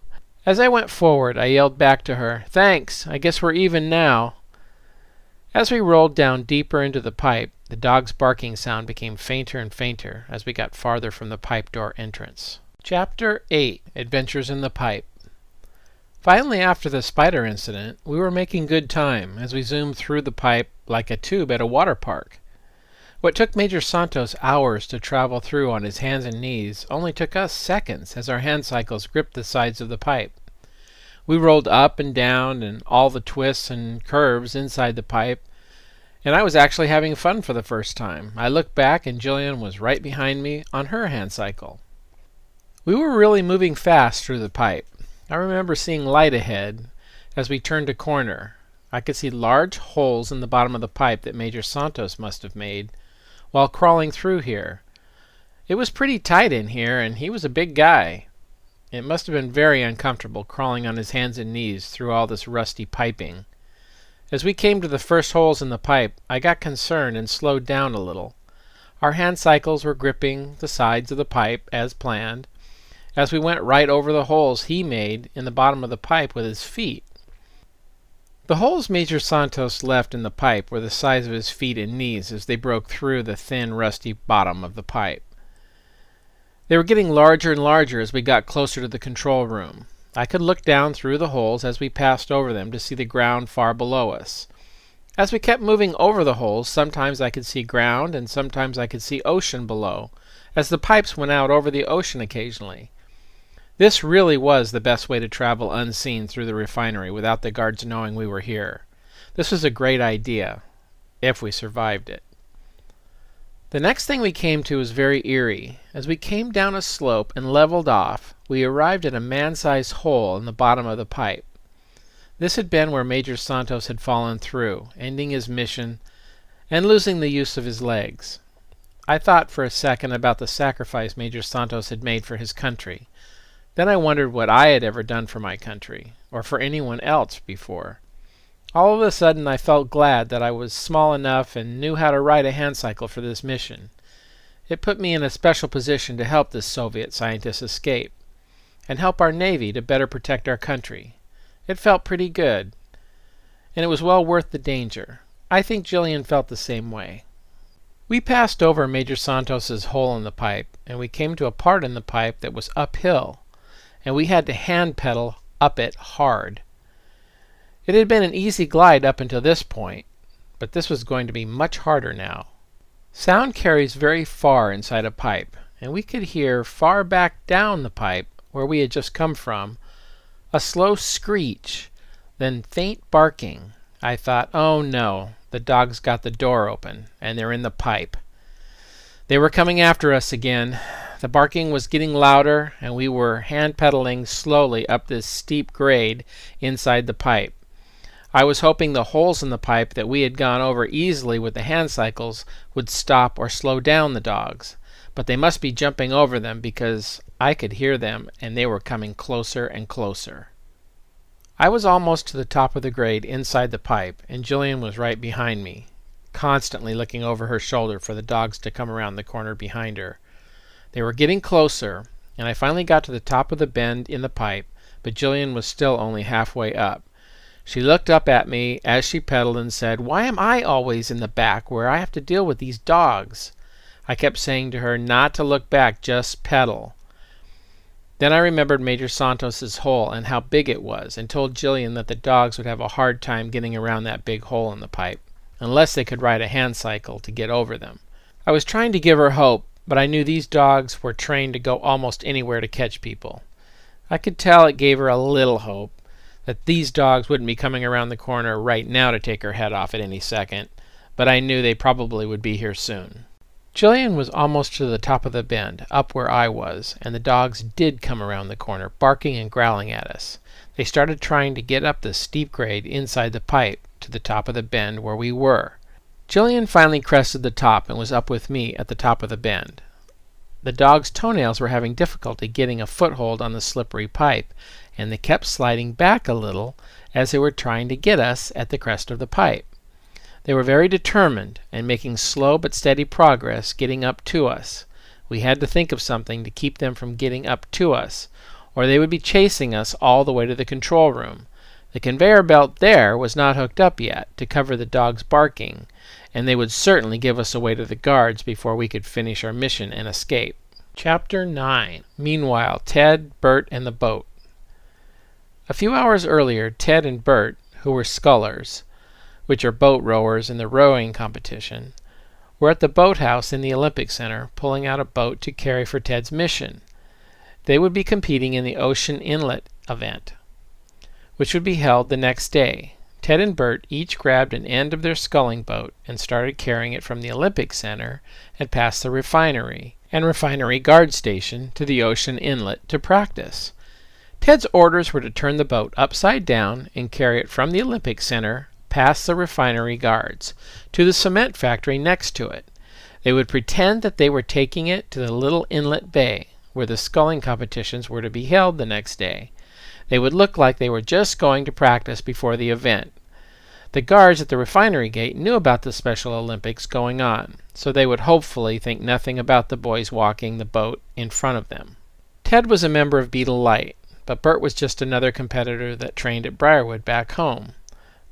As I went forward, I yelled back to her, "Thanks, I guess we're even now." As we rolled down deeper into the pipe, the dog's barking sound became fainter and fainter as we got farther from the pipe door entrance. Chapter 8. Adventures in the Pipe. Finally, after the spider incident, we were making good time as we zoomed through the pipe like a tube at a water park. What took Major Santos hours to travel through on his hands and knees only took us seconds as our hand cycles gripped the sides of the pipe. We rolled up and down and all the twists and curves inside the pipe, and I was actually having fun for the first time. I looked back and Jillian was right behind me on her hand cycle. We were really moving fast through the pipe. I remember seeing light ahead as we turned a corner. I could see large holes in the bottom of the pipe that Major Santos must have made while crawling through here. It was pretty tight in here, and he was a big guy. It must have been very uncomfortable crawling on his hands and knees through all this rusty piping. As we came to the first holes in the pipe, I got concerned and slowed down a little. Our hand cycles were gripping the sides of the pipe as planned, as we went right over the holes he made in the bottom of the pipe with his feet. The holes Major Santos left in the pipe were the size of his feet and knees as they broke through the thin, rusty bottom of the pipe. They were getting larger and larger as we got closer to the control room. I could look down through the holes as we passed over them to see the ground far below us. As we kept moving over the holes, sometimes I could see ground and sometimes I could see ocean below, as the pipes went out over the ocean occasionally. This really was the best way to travel unseen through the refinery without the guards knowing we were here. This was a great idea, if we survived it. The next thing we came to was very eerie. As we came down a slope and leveled off, we arrived at a man-sized hole in the bottom of the pipe. This had been where Major Santos had fallen through, ending his mission and losing the use of his legs. I thought for a second about the sacrifice Major Santos had made for his country. Then I wondered what I had ever done for my country, or for anyone else before. All of a sudden I felt glad that I was small enough and knew how to ride a hand cycle for this mission. It put me in a special position to help this Soviet scientist escape, and help our Navy to better protect our country. It felt pretty good, and it was well worth the danger. I think Jillian felt the same way. We passed over Major Santos's hole in the pipe, and we came to a part in the pipe that was uphill, and we had to hand pedal up it hard. It had been an easy glide up until this point, but this was going to be much harder now. Sound carries very far inside a pipe, and we could hear far back down the pipe, where we had just come from, a slow screech, then faint barking. I thought, oh no, the dogs got the door open, and they're in the pipe. They were coming after us again. The barking was getting louder, and we were hand-pedaling slowly up this steep grade inside the pipe. I was hoping the holes in the pipe that we had gone over easily with the hand cycles would stop or slow down the dogs, but they must be jumping over them because I could hear them, and they were coming closer and closer. I was almost to the top of the grade inside the pipe, and Jillian was right behind me, constantly looking over her shoulder for the dogs to come around the corner behind her. They were getting closer, and I finally got to the top of the bend in the pipe, but Jillian was still only halfway up. She looked up at me as she pedaled and said, "Why am I always in the back where I have to deal with these dogs?" I kept saying to her not to look back, just pedal. Then I remembered Major Santos's hole and how big it was, and told Jillian that the dogs would have a hard time getting around that big hole in the pipe, unless they could ride a hand cycle to get over them. I was trying to give her hope, but I knew these dogs were trained to go almost anywhere to catch people. I could tell it gave her a little hope that these dogs wouldn't be coming around the corner right now to take her head off at any second, but I knew they probably would be here soon. Jillian was almost to the top of the bend, up where I was, and the dogs did come around the corner, barking and growling at us. They started trying to get up the steep grade inside the pipe to the top of the bend where we were. Jillian finally crested the top and was up with me at the top of the bend. The dogs' toenails were having difficulty getting a foothold on the slippery pipe, and they kept sliding back a little as they were trying to get us at the crest of the pipe. They were very determined and making slow but steady progress getting up to us. We had to think of something to keep them from getting up to us, or they would be chasing us all the way to the control room. The conveyor belt there was not hooked up yet to cover the dogs' barking, and they would certainly give us away to the guards before we could finish our mission and escape. Chapter 9. Meanwhile, Ted, Bert, and the boat. A few hours earlier, Ted and Bert, who were scullers, which are boat rowers in the rowing competition, were at the boathouse in the Olympic Center pulling out a boat to carry for Ted's mission. They would be competing in the Ocean Inlet event, which would be held the next day. Ted and Bert each grabbed an end of their sculling boat and started carrying it from the Olympic Center and past the refinery and refinery guard station to the ocean inlet to practice. Ted's orders were to turn the boat upside down and carry it from the Olympic Center past the refinery guards to the cement factory next to it. They would pretend that they were taking it to the little inlet bay where the sculling competitions were to be held the next day. They would look like they were just going to practice before the event. The guards at the refinery gate knew about the Special Olympics going on, so they would hopefully think nothing about the boys walking the boat in front of them. Ted was a member of Beetle Light, but Bert was just another competitor that trained at Briarwood back home.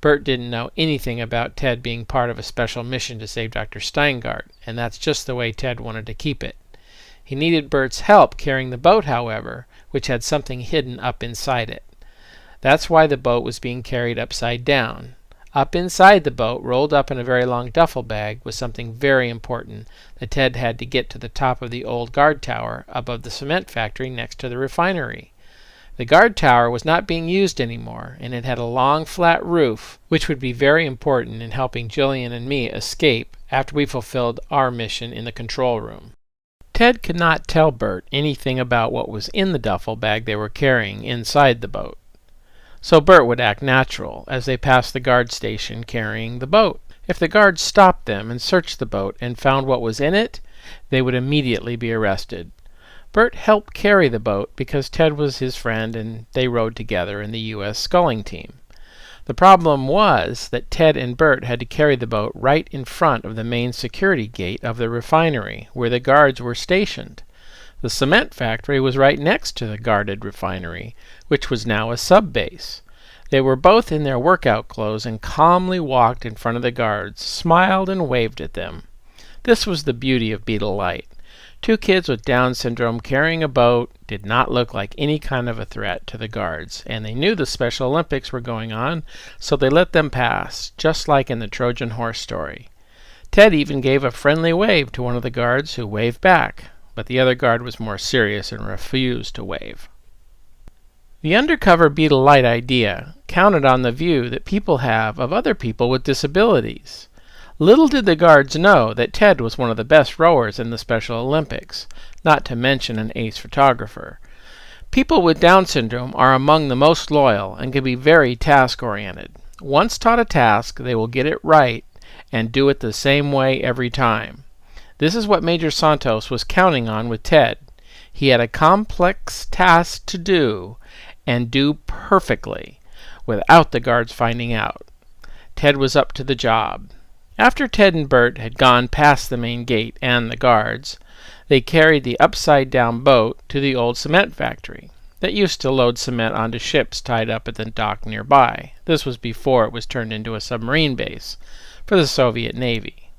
Bert didn't know anything about Ted being part of a special mission to save Dr. Steingart, and that's just the way Ted wanted to keep it. He needed Bert's help carrying the boat, however, which had something hidden up inside it. That's why the boat was being carried upside down. Up inside the boat, rolled up in a very long duffel bag, was something very important that Ted had to get to the top of the old guard tower above the cement factory next to the refinery. The guard tower was not being used anymore, and it had a long flat roof, which would be very important in helping Jillian and me escape after we fulfilled our mission in the control room. Ted could not tell Bert anything about what was in the duffel bag they were carrying inside the boat, so Bert would act natural as they passed the guard station carrying the boat. If the guards stopped them and searched the boat and found what was in it, they would immediately be arrested. Bert helped carry the boat because Ted was his friend and they rowed together in the U.S. sculling team. The problem was that Ted and Bert had to carry the boat right in front of the main security gate of the refinery, where the guards were stationed. The cement factory was right next to the guarded refinery, which was now a sub-base. They were both in their workout clothes and calmly walked in front of the guards, smiled and waved at them. This was the beauty of Beetle Light. Two kids with Down syndrome carrying a boat did not look like any kind of a threat to the guards, and they knew the Special Olympics were going on, so they let them pass, just like in the Trojan horse story. Ted even gave a friendly wave to one of the guards, who waved back, but the other guard was more serious and refused to wave. The undercover Beetle Light idea counted on the view that people have of other people with disabilities. Little did the guards know that Ted was one of the best rowers in the Special Olympics. not to mention an ace photographer. People with Down syndrome are among the most loyal and can be very task-oriented. Once taught a task, they will get it right and do it the same way every time. This is what Major Santos was counting on with Ted. He had a complex task to do and do perfectly, without the guards finding out. Ted was up to the job. After Ted and Bert had gone past the main gate and the guards, they carried the upside-down boat to the old cement factory that used to load cement onto ships tied up at the dock nearby. This was before it was turned into a submarine base for the Soviet Navy.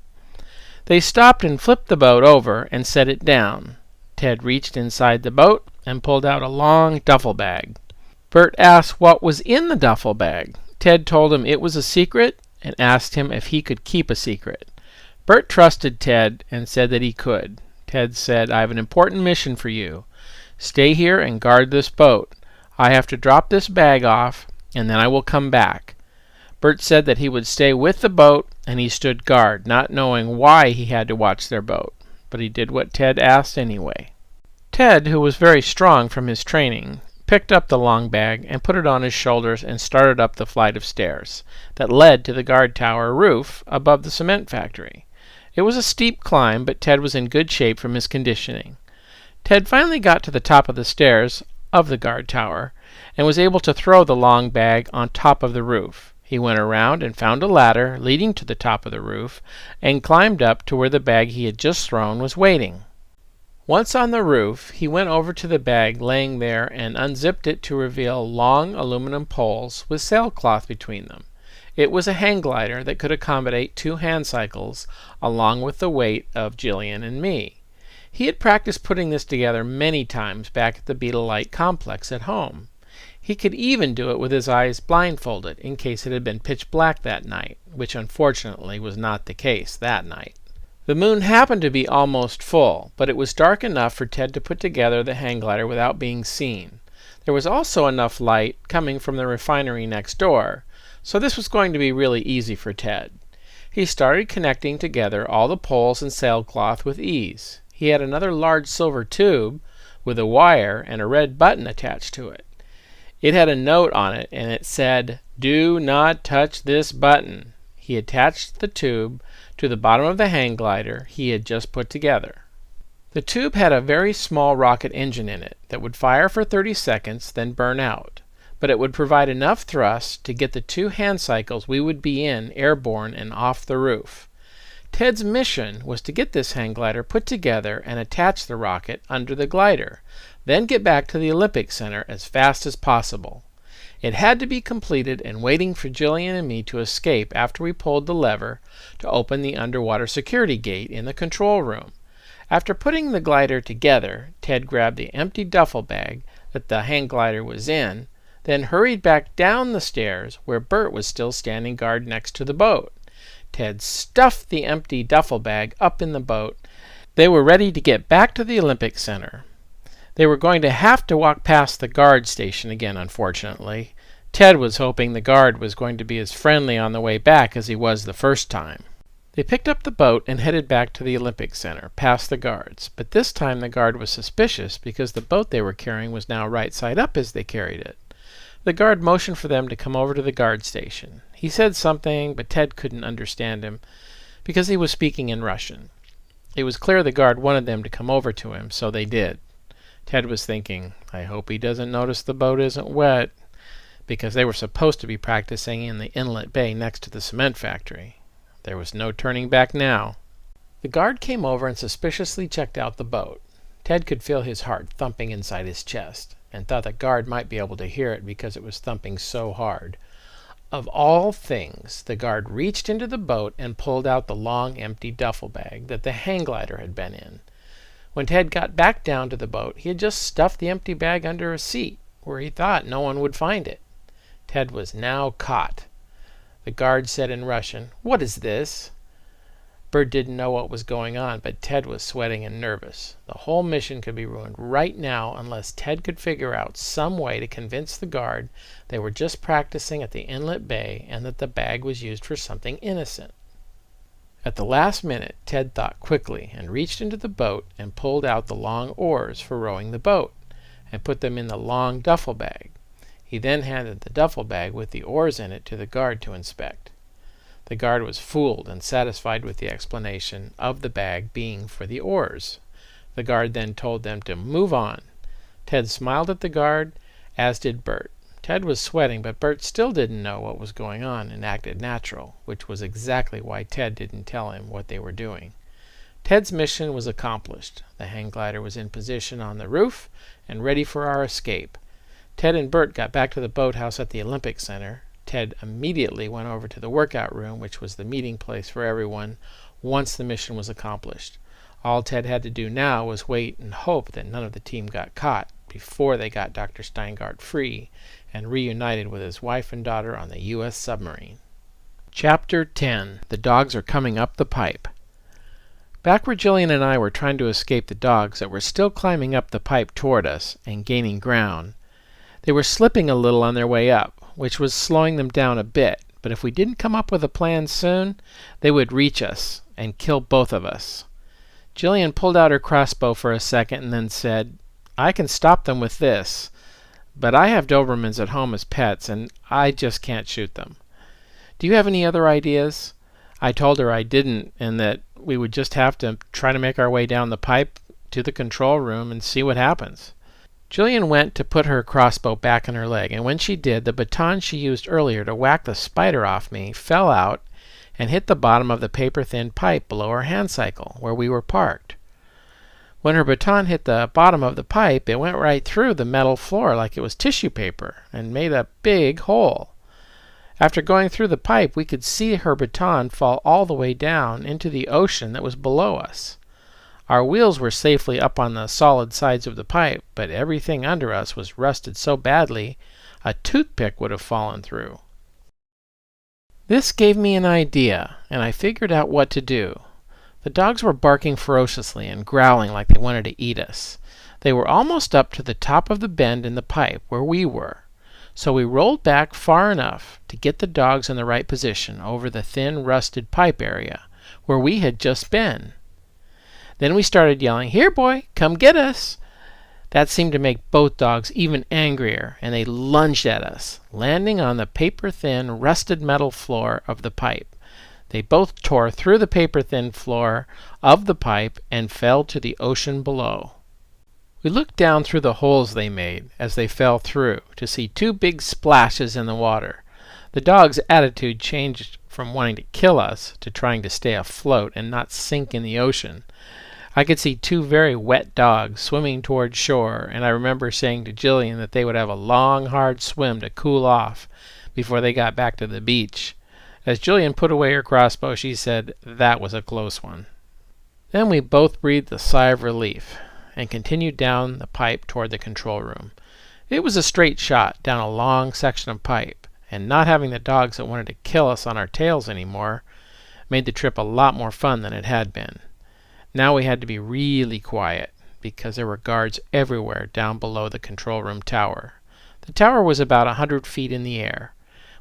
They stopped and flipped the boat over and set it down. Ted reached inside the boat and pulled out a long duffel bag. Bert asked what was in the duffel bag. Ted told him it was a secret and asked him if he could keep a secret. Bert trusted Ted and said that he could. Ted said, "I have an important mission for you. Stay here and guard this boat. I have to drop this bag off, and then I will come back." Bert said that he would stay with the boat, and he stood guard, not knowing why he had to watch their boat. But he did what Ted asked anyway. Ted, who was very strong from his training, picked up the long bag and put it on his shoulders and started up the flight of stairs that led to the guard tower roof above the cement factory. It was a steep climb, but Ted was in good shape from his conditioning. Ted finally got to the top of the stairs of the guard tower and was able to throw the long bag on top of the roof. He went around and found a ladder leading to the top of the roof and climbed up to where the bag he had just thrown was waiting. Once on the roof, he went over to the bag laying there and unzipped it to reveal long aluminum poles with sailcloth between them. It was a hang glider that could accommodate 2 hand cycles along with the weight of Jillian and me. He had practiced putting this together many times back at the Beetle Light complex at home. He could even do it with his eyes blindfolded in case it had been pitch black that night, which unfortunately was not the case that night. The moon happened to be almost full, but it was dark enough for Ted to put together the hang glider without being seen. There was also enough light coming from the refinery next door, so this was going to be really easy for Ted. He started connecting together all the poles and sailcloth with ease. He had another large silver tube with a wire and a red button attached to it. It had a note on it, and it said, "Do not touch this button." He attached the tube to the bottom of the hang glider he had just put together. The tube had a very small rocket engine in it that would fire for 30 seconds, then burn out. But it would provide enough thrust to get the 2 hand cycles we would be in airborne and off the roof. Ted's mission was to get this hang glider put together and attach the rocket under the glider, then get back to the Olympic Center as fast as possible. It had to be completed and waiting for Jillian and me to escape after we pulled the lever to open the underwater security gate in the control room. After putting the glider together, Ted grabbed the empty duffel bag that the hang glider was in, then hurried back down the stairs where Bert was still standing guard next to the boat. Ted stuffed the empty duffel bag up in the boat. They were ready to get back to the Olympic Center. They were going to have to walk past the guard station again, unfortunately. Ted was hoping the guard was going to be as friendly on the way back as he was the first time. They picked up the boat and headed back to the Olympic Center, past the guards. But this time the guard was suspicious because the boat they were carrying was now right side up as they carried it. The guard motioned for them to come over to the guard station. He said something, but Ted couldn't understand him because he was speaking in Russian. It was clear the guard wanted them to come over to him, so they did. Ted was thinking, I hope he doesn't notice the boat isn't wet, because they were supposed to be practicing in the inlet bay next to the cement factory. There was no turning back now. The guard came over and suspiciously checked out the boat. Ted could feel his heart thumping inside his chest, and thought the guard might be able to hear it because it was thumping so hard. Of all things, the guard reached into the boat and pulled out the long empty duffel bag that the hang glider had been in. When Ted got back down to the boat, he had just stuffed the empty bag under a seat, where he thought no one would find it. Ted was now caught. The guard said in Russian, "What is this?" Bert didn't know what was going on, but Ted was sweating and nervous. The whole mission could be ruined right now unless Ted could figure out some way to convince the guard they were just practicing at the inlet bay and that the bag was used for something innocent. At the last minute, Ted thought quickly and reached into the boat and pulled out the long oars for rowing the boat and put them in the long duffel bag. He then handed the duffel bag with the oars in it to the guard to inspect. The guard was fooled and satisfied with the explanation of the bag being for the oars. The guard then told them to move on. Ted smiled at the guard, as did Bert. Ted was sweating, but Bert still didn't know what was going on and acted natural, which was exactly why Ted didn't tell him what they were doing. Ted's mission was accomplished. The hang glider was in position on the roof and ready for our escape. Ted and Bert got back to the boathouse at the Olympic Center. Ted immediately went over to the workout room, which was the meeting place for everyone once the mission was accomplished. All Ted had to do now was wait and hope that none of the team got caught before they got Dr. Steingart free and reunited with his wife and daughter on the U.S. submarine. Chapter 10. The Dogs Are Coming Up the Pipe. Back where Jillian and I were trying to escape the dogs that were still climbing up the pipe toward us and gaining ground, they were slipping a little on their way up, which was slowing them down a bit, but if we didn't come up with a plan soon, they would reach us and kill both of us. Jillian pulled out her crossbow for a second and then said, "I can stop them with this, but I have Dobermans at home as pets, and I just can't shoot them. Do you have any other ideas?" I told her I didn't, and that we would just have to try to make our way down the pipe to the control room and see what happens. Jillian went to put her crossbow back in her leg, and when she did, the baton she used earlier to whack the spider off me fell out and hit the bottom of the paper-thin pipe below our hand cycle, where we were parked. When her baton hit the bottom of the pipe, it went right through the metal floor like it was tissue paper and made a big hole. After going through the pipe, we could see her baton fall all the way down into the ocean that was below us. Our wheels were safely up on the solid sides of the pipe, but everything under us was rusted so badly a toothpick would have fallen through. This gave me an idea, and I figured out what to do. The dogs were barking ferociously and growling like they wanted to eat us. They were almost up to the top of the bend in the pipe where we were, so we rolled back far enough to get the dogs in the right position over the thin, rusted pipe area where we had just been. Then we started yelling, "Here, boy, come get us!" That seemed to make both dogs even angrier, and they lunged at us, landing on the paper-thin, rusted metal floor of the pipe. They both tore through the paper-thin floor of the pipe and fell to the ocean below. We looked down through the holes they made as they fell through to see two big splashes in the water. The dogs' attitude changed from wanting to kill us to trying to stay afloat and not sink in the ocean. I could see two very wet dogs swimming toward shore, and I remember saying to Jillian that they would have a long, hard swim to cool off before they got back to the beach. As Jillian put away her crossbow, she said, "That was a close one." Then we both breathed a sigh of relief and continued down the pipe toward the control room. It was a straight shot down a long section of pipe, and not having the dogs that wanted to kill us on our tails anymore made the trip a lot more fun than it had been. Now we had to be really quiet because there were guards everywhere down below the control room tower. The tower was about 100 feet in the air.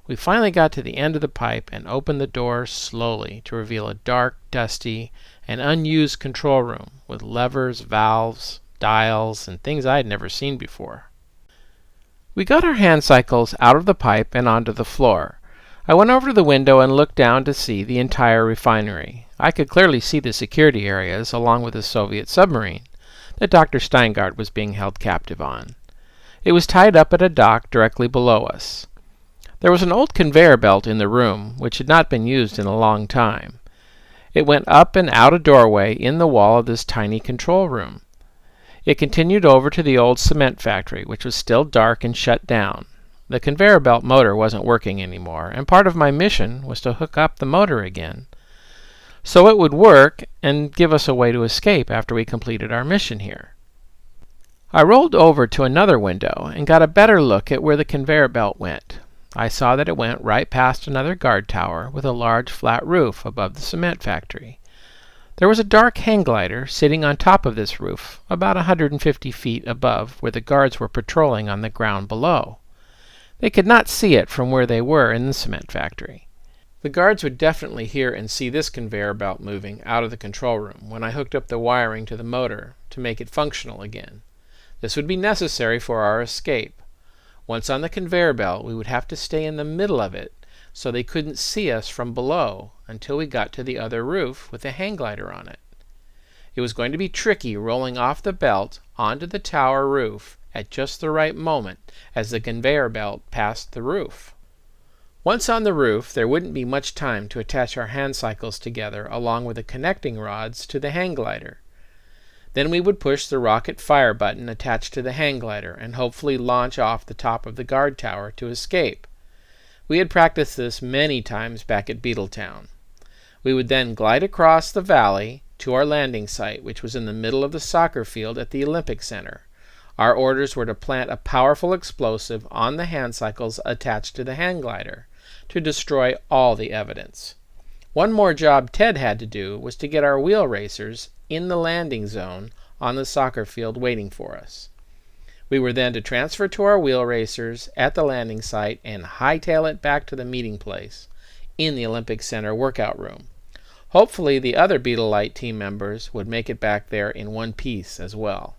We finally got to the end of the pipe and opened the door slowly to reveal a dark, dusty, and unused control room with levers, valves, dials, and things I had never seen before. We got our hand cycles out of the pipe and onto the floor. I went over to the window and looked down to see the entire refinery. I could clearly see the security areas along with the Soviet submarine that Dr. Steingart was being held captive on. It was tied up at a dock directly below us. There was an old conveyor belt in the room, which had not been used in a long time. It went up and out a doorway in the wall of this tiny control room. It continued over to the old cement factory, which was still dark and shut down. The conveyor belt motor wasn't working anymore, and part of my mission was to hook up the motor again, so it would work and give us a way to escape after we completed our mission here. I rolled over to another window and got a better look at where the conveyor belt went. I saw that it went right past another guard tower with a large flat roof above the cement factory. There was a dark hang glider sitting on top of this roof, about 150 feet above where the guards were patrolling on the ground below. They could not see it from where they were in the cement factory. The guards would definitely hear and see this conveyor belt moving out of the control room when I hooked up the wiring to the motor to make it functional again. This would be necessary for our escape. Once on the conveyor belt, we would have to stay in the middle of it so they couldn't see us from below until we got to the other roof with a hang glider on it. It was going to be tricky rolling off the belt onto the tower roof at just the right moment as the conveyor belt passed the roof. Once on the roof, there wouldn't be much time to attach our hand cycles together along with the connecting rods to the hang glider. Then we would push the rocket fire button attached to the hang glider and hopefully launch off the top of the guard tower to escape. We had practiced this many times back at Beetletown. We would then glide across the valley to our landing site, which was in the middle of the soccer field at the Olympic Center. Our orders were to plant a powerful explosive on the hand cycles attached to the hang glider to destroy all the evidence. One more job Ted had to do was to get our wheel racers in the landing zone on the soccer field waiting for us. We were then to transfer to our wheel racers at the landing site and hightail it back to the meeting place in the Olympic Center workout room. Hopefully the other Beetle Light team members would make it back there in one piece as well.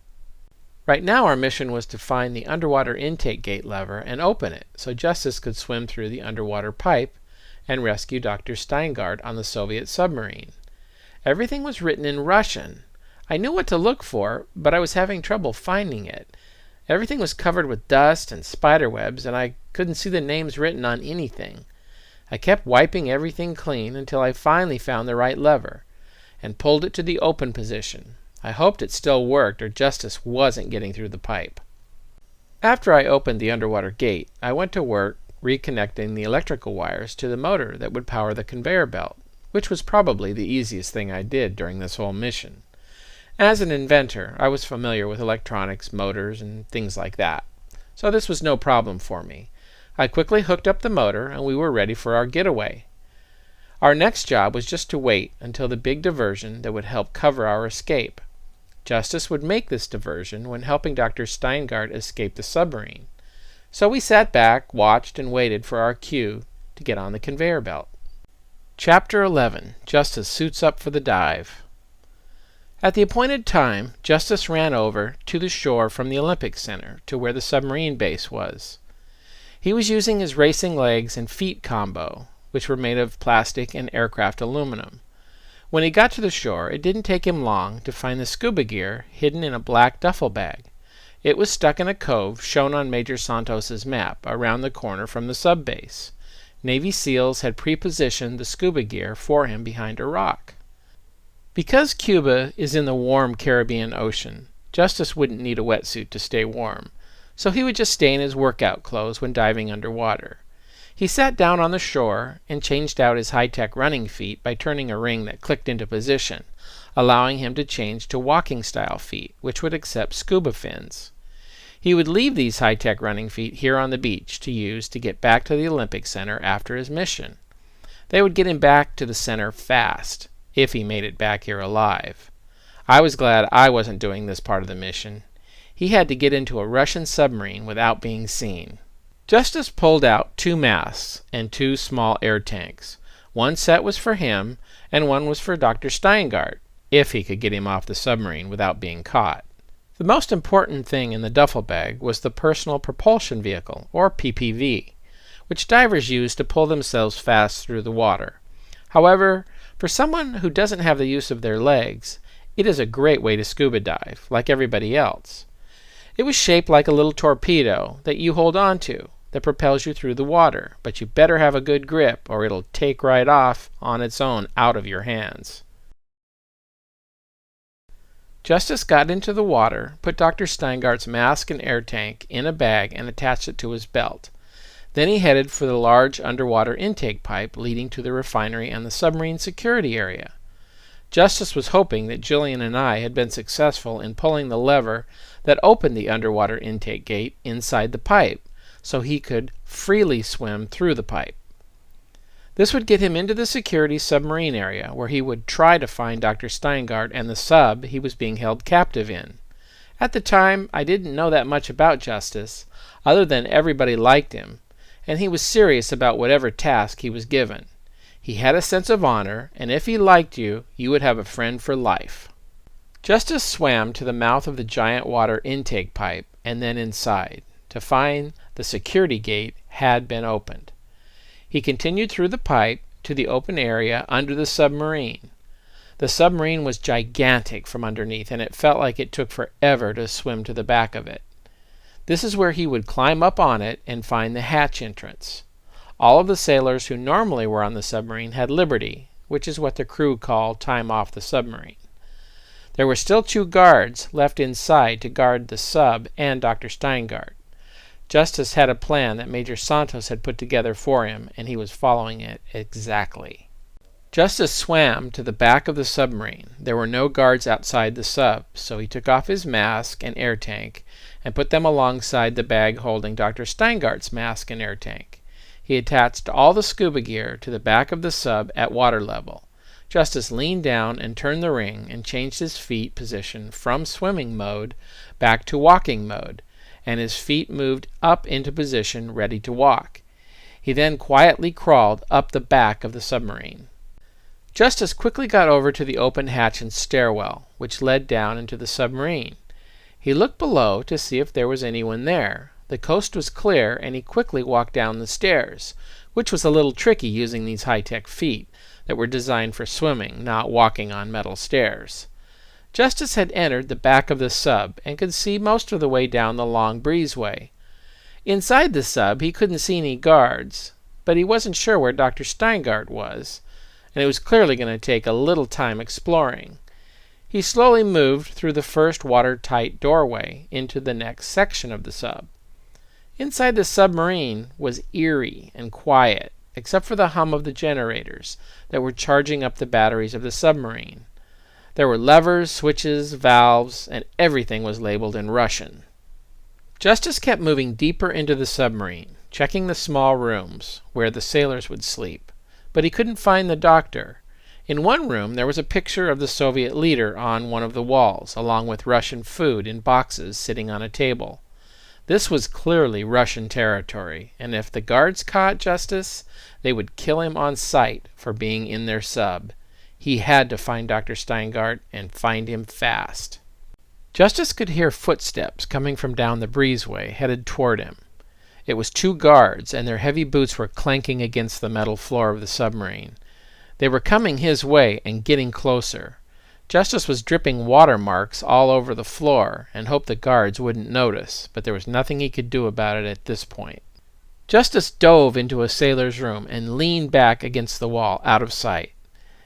Right now our mission was to find the underwater intake gate lever and open it so Justice could swim through the underwater pipe and rescue Dr. Steingart on the Soviet submarine. Everything was written in Russian. I knew what to look for, but I was having trouble finding it. Everything was covered with dust and spider webs, and I couldn't see the names written on anything. I kept wiping everything clean until I finally found the right lever and pulled it to the open position. I hoped it still worked or Justice wasn't getting through the pipe. After I opened the underwater gate, I went to work reconnecting the electrical wires to the motor that would power the conveyor belt, which was probably the easiest thing I did during this whole mission. As an inventor, I was familiar with electronics, motors, and things like that, so this was no problem for me. I quickly hooked up the motor and we were ready for our getaway. Our next job was just to wait until the big diversion that would help cover our escape. Justice would make this diversion when helping Dr. Steingart escape the submarine. So we sat back, watched, and waited for our cue to get on the conveyor belt. Chapter 11. Justice suits up for the dive. At the appointed time, Justice ran over to the shore from the Olympic Center to where the submarine base was. He was using his racing legs and feet combo, which were made of plastic and aircraft aluminum. When he got to the shore, it didn't take him long to find the scuba gear hidden in a black duffel bag. It was stuck in a cove shown on Major Santos's map around the corner from the sub-base. Navy SEALs had pre-positioned the scuba gear for him behind a rock. Because Cuba is in the warm Caribbean Ocean, Justice wouldn't need a wetsuit to stay warm, so he would just stay in his workout clothes when diving underwater. He sat down on the shore and changed out his high-tech running feet by turning a ring that clicked into position, allowing him to change to walking-style feet, which would accept scuba fins. He would leave these high-tech running feet here on the beach to use to get back to the Olympic Center after his mission. They would get him back to the center fast, if he made it back here alive. I was glad I wasn't doing this part of the mission. He had to get into a Russian submarine without being seen. Justice pulled out 2 masks and 2 small air tanks. One set was for him, and one was for Dr. Steingart, if he could get him off the submarine without being caught. The most important thing in the duffel bag was the Personal Propulsion Vehicle, or PPV, which divers use to pull themselves fast through the water. However, for someone who doesn't have the use of their legs, it is a great way to scuba dive, like everybody else. It was shaped like a little torpedo that you hold on to, that propels you through the water, but you better have a good grip or it'll take right off on its own out of your hands. Justice got into the water, put Dr. Steingart's mask and air tank in a bag and attached it to his belt. Then he headed for the large underwater intake pipe leading to the refinery and the submarine security area. Justice was hoping that Jillian and I had been successful in pulling the lever that opened the underwater intake gate inside the pipe, so he could freely swim through the pipe. This would get him into the security submarine area, where he would try to find Dr. Steingart and the sub he was being held captive in. At the time, I didn't know that much about Justice, other than everybody liked him, and he was serious about whatever task he was given. He had a sense of honor, and if he liked you, you would have a friend for life. Justice swam to the mouth of the giant water intake pipe and then inside, to find the security gate had been opened. He continued through the pipe to the open area under the submarine. The submarine was gigantic from underneath, and it felt like it took forever to swim to the back of it. This is where he would climb up on it and find the hatch entrance. All of the sailors who normally were on the submarine had liberty, which is what the crew called time off the submarine. There were still 2 guards left inside to guard the sub and Dr. Steingart. Justice had a plan that Major Santos had put together for him, and he was following it exactly. Justice swam to the back of the submarine. There were no guards outside the sub, so he took off his mask and air tank and put them alongside the bag holding Dr. Steingart's mask and air tank. He attached all the scuba gear to the back of the sub at water level. Justice leaned down and turned the ring and changed his feet position from swimming mode back to walking mode, and his feet moved up into position ready to walk. He then quietly crawled up the back of the submarine. Justice quickly got over to the open hatch and stairwell, which led down into the submarine. He looked below to see if there was anyone there. The coast was clear, and he quickly walked down the stairs, which was a little tricky using these high-tech feet that were designed for swimming, not walking on metal stairs. Justice had entered the back of the sub and could see most of the way down the long breezeway. Inside the sub, he couldn't see any guards, but he wasn't sure where Dr. Steingart was, and it was clearly going to take a little time exploring. He slowly moved through the first watertight doorway into the next section of the sub. Inside the submarine was eerie and quiet, except for the hum of the generators that were charging up the batteries of the submarine. There were levers, switches, valves, and everything was labeled in Russian. Justice kept moving deeper into the submarine, checking the small rooms where the sailors would sleep, but he couldn't find the doctor. In one room there was a picture of the Soviet leader on one of the walls, along with Russian food in boxes sitting on a table. This was clearly Russian territory, and if the guards caught Justice, they would kill him on sight for being in their sub. He had to find Dr. Steingart and find him fast. Justice could hear footsteps coming from down the breezeway, headed toward him. It was 2 guards, and their heavy boots were clanking against the metal floor of the submarine. They were coming his way and getting closer. Justice was dripping water marks all over the floor and hoped the guards wouldn't notice, but there was nothing he could do about it at this point. Justice dove into a sailor's room and leaned back against the wall, out of sight.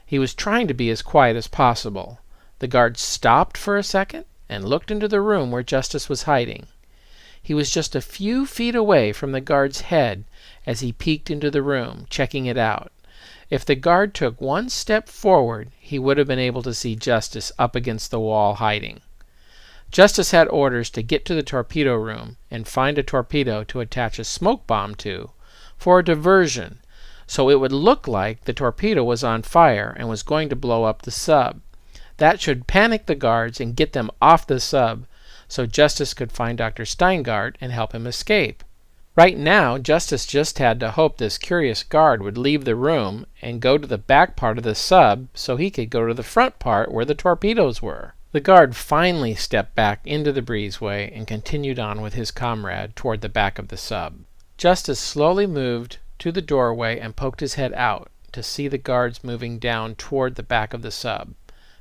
He was trying to be as quiet as possible. The guards stopped for a second and looked into the room where Justice was hiding. He was just a few feet away from the guard's head as he peeked into the room, checking it out. If the guard took one step forward, he would have been able to see Justice up against the wall hiding. Justice had orders to get to the torpedo room and find a torpedo to attach a smoke bomb to for a diversion, so it would look like the torpedo was on fire and was going to blow up the sub. That should panic the guards and get them off the sub so Justice could find Dr. Steingart and help him escape. Right now, Justice just had to hope this curious guard would leave the room and go to the back part of the sub so he could go to the front part where the torpedoes were. The guard finally stepped back into the breezeway and continued on with his comrade toward the back of the sub. Justice slowly moved to the doorway and poked his head out to see the guards moving down toward the back of the sub.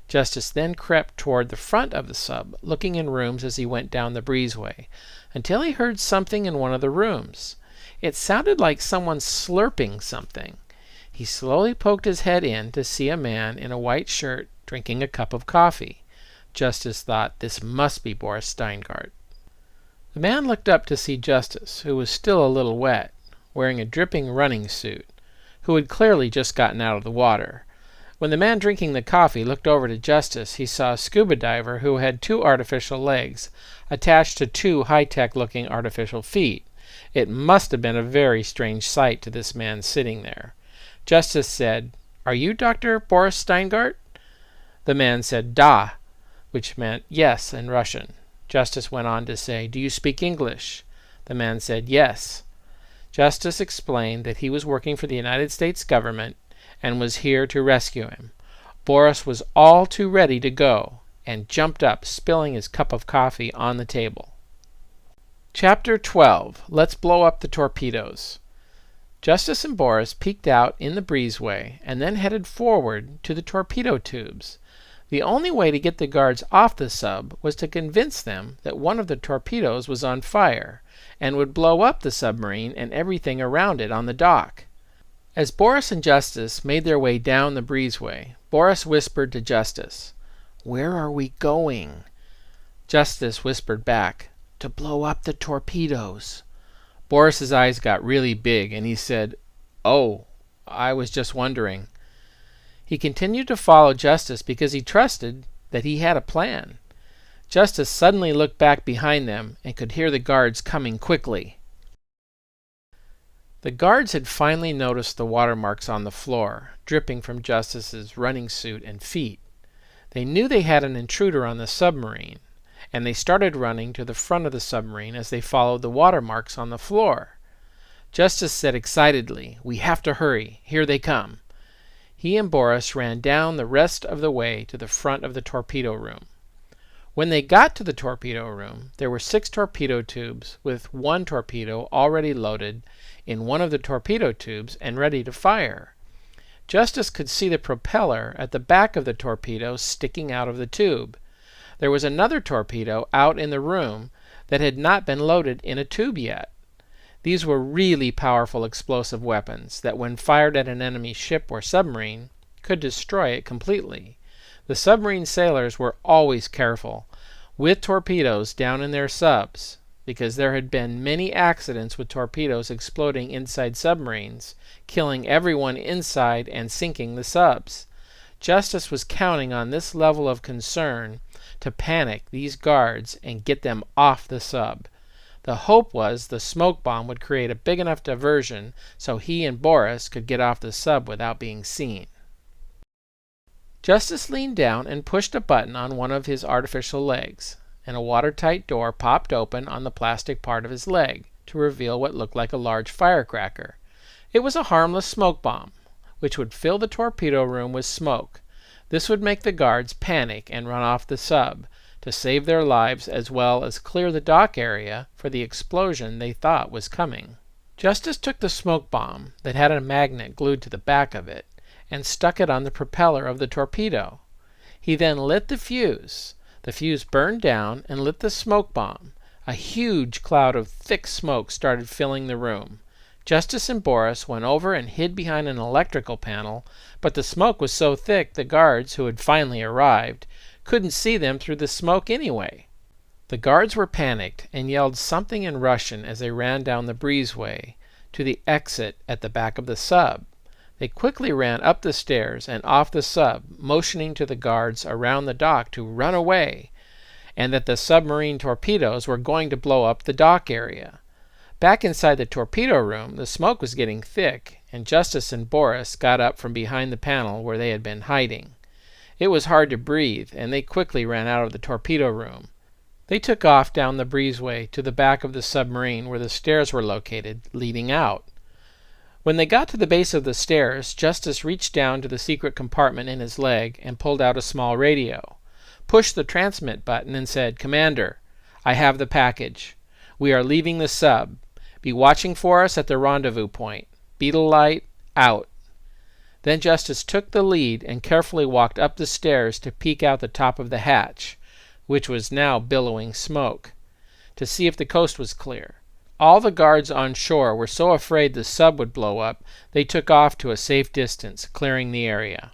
Justice then crept toward the front of the sub, looking in rooms as he went down the breezeway, until he heard something in one of the rooms. It sounded like someone slurping something. He slowly poked his head in to see a man in a white shirt drinking a cup of coffee. Justice thought, this must be Boris Steingart. The man looked up to see Justice, who was still a little wet, wearing a dripping running suit, who had clearly just gotten out of the water. When the man drinking the coffee looked over to Justice, he saw a scuba diver who had 2 artificial legs attached to 2 high-tech looking artificial feet. It must have been a very strange sight to this man sitting there. Justice said, "Are you Dr. Boris Steingart?" The man said, "Da," which meant yes in Russian. Justice went on to say, "Do you speak English?" The man said, "Yes." Justice explained that he was working for the United States government and was here to rescue him. Boris was all too ready to go, and jumped up, spilling his cup of coffee on the table. Chapter 12. Let's blow up the torpedoes. Justus and Boris peeked out in the breezeway and then headed forward to the torpedo tubes. The only way to get the guards off the sub was to convince them that one of the torpedoes was on fire and would blow up the submarine and everything around it on the dock. As Boris and Justus made their way down the breezeway, Boris whispered to Justus, "Where are we going?" Justus whispered back, "To blow up the torpedoes." Boris's eyes got really big, and he said, "Oh, I was just wondering." He continued to follow Justus because he trusted that he had a plan. Justus suddenly looked back behind them and could hear the guards coming quickly. The guards had finally noticed the watermarks on the floor, dripping from Justus's running suit and feet. They knew they had an intruder on the submarine, and they started running to the front of the submarine as they followed the watermarks on the floor. Justus said excitedly, "We have to hurry. Here they come." He and Boris ran down the rest of the way to the front of the torpedo room. When they got to the torpedo room, there were 6 torpedo tubes with 1 torpedo already loaded in one of the torpedo tubes and ready to fire. Justus could see the propeller at the back of the torpedo sticking out of the tube. There was another torpedo out in the room that had not been loaded in a tube yet. These were really powerful explosive weapons that, when fired at an enemy ship or submarine, could destroy it completely. The submarine sailors were always careful with torpedoes down in their subs, because there had been many accidents with torpedoes exploding inside submarines, killing everyone inside and sinking the subs. Justus was counting on this level of concern to panic these guards and get them off the sub. The hope was the smoke bomb would create a big enough diversion so he and Boris could get off the sub without being seen. Justus leaned down and pushed a button on one of his artificial legs, and a watertight door popped open on the plastic part of his leg to reveal what looked like a large firecracker. It was a harmless smoke bomb, which would fill the torpedo room with smoke. This would make the guards panic and run off the sub to save their lives, as well as clear the dock area for the explosion they thought was coming. Justus took the smoke bomb that had a magnet glued to the back of it and stuck it on the propeller of the torpedo. He then lit the fuse. The fuse burned down and lit the smoke bomb. A huge cloud of thick smoke started filling the room. Justus and Boris went over and hid behind an electrical panel, but the smoke was so thick the guards, who had finally arrived, couldn't see them through the smoke anyway. The guards were panicked and yelled something in Russian as they ran down the breezeway to the exit at the back of the sub. They quickly ran up the stairs and off the sub, motioning to the guards around the dock to run away, and that the submarine torpedoes were going to blow up the dock area. Back inside the torpedo room, the smoke was getting thick, and Justus and Boris got up from behind the panel where they had been hiding. It was hard to breathe, and they quickly ran out of the torpedo room. They took off down the breezeway to the back of the submarine where the stairs were located, leading out. When they got to the base of the stairs, Justus reached down to the secret compartment in his leg and pulled out a small radio, pushed the transmit button, and said, "Commander, I have the package. We are leaving the sub. Be watching for us at the rendezvous point. Beetle Light, out." Then Justus took the lead and carefully walked up the stairs to peek out the top of the hatch, which was now billowing smoke, to see if the coast was clear. All the guards on shore were so afraid the sub would blow up, they took off to a safe distance, clearing the area.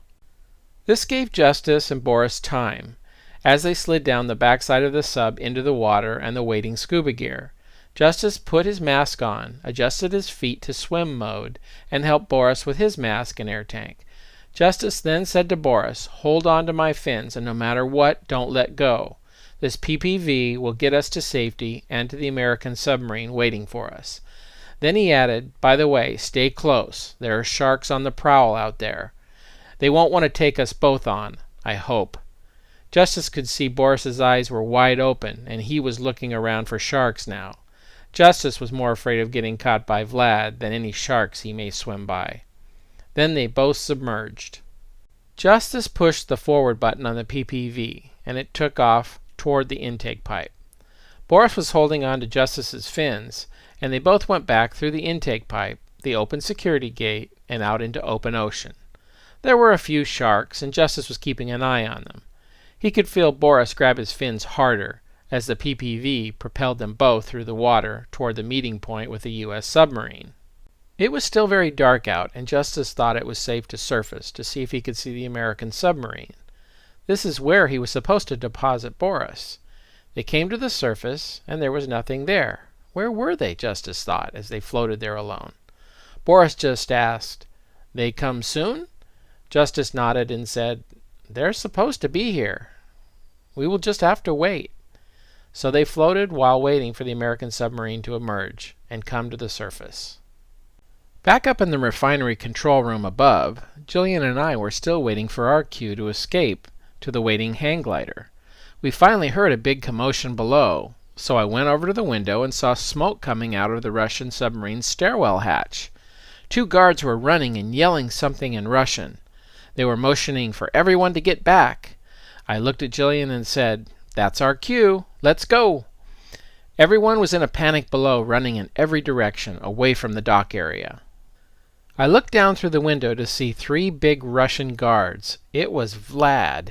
This gave Justus and Boris time, as they slid down the backside of the sub into the water and the waiting scuba gear. Justus put his mask on, adjusted his feet to swim mode, and helped Boris with his mask and air tank. Justus then said to Boris, "Hold on to my fins, and no matter what, don't let go. This PPV will get us to safety and to the American submarine waiting for us." Then he added, "By the way, stay close. There are sharks on the prowl out there. They won't want to take us both on, I hope." Justus could see Boris's eyes were wide open, and he was looking around for sharks now. Justus was more afraid of getting caught by Vlad than any sharks he may swim by. Then they both submerged. Justice pushed the forward button on the PPV, and it took off toward the intake pipe. Boris was holding on to Justice's fins, and they both went back through the intake pipe, the open security gate, and out into open ocean. There were a few sharks, and Justice was keeping an eye on them. He could feel Boris grab his fins harder as the PPV propelled them both through the water toward the meeting point with the U.S. submarine. It was still very dark out, and Justice thought it was safe to surface to see if he could see the American submarine. This is where he was supposed to deposit Boris. They came to the surface, and there was nothing there. Where were they, Justice thought, as they floated there alone. Boris just asked, "They come soon?" Justice nodded and said, "They're supposed to be here. We will just have to wait." So they floated while waiting for the American submarine to emerge and come to the surface. Back up in the refinery control room above, Jillian and I were still waiting for our cue to escape to the waiting hang glider. We finally heard a big commotion below, so I went over to the window and saw smoke coming out of the Russian submarine's stairwell hatch. 2 guards were running and yelling something in Russian. They were motioning for everyone to get back. I looked at Jillian and said, "That's our cue. Let's go." Everyone was in a panic below, running in every direction, away from the dock area. I looked down through the window to see 3 big Russian guards. It was Vlad,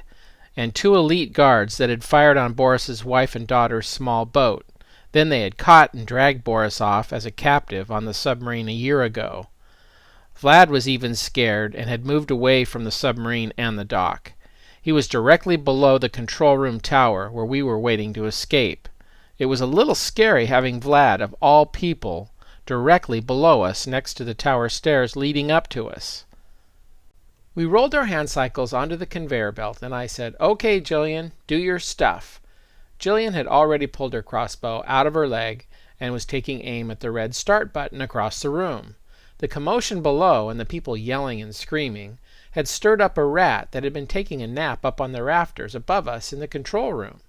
and 2 elite guards that had fired on Boris's wife and daughter's small boat. Then they had caught and dragged Boris off as a captive on the submarine a year ago. Vlad was even scared and had moved away from the submarine and the dock. He was directly below the control room tower where we were waiting to escape. It was a little scary having Vlad, of all people, directly below us next to the tower stairs leading up to us. We rolled our hand cycles onto the conveyor belt, and I said, "Okay, Jillian, do your stuff." Jillian had already pulled her crossbow out of her leg and was taking aim at the red start button across the room. The commotion below and the people yelling and screaming had stirred up a rat that had been taking a nap up on the rafters above us in the control room.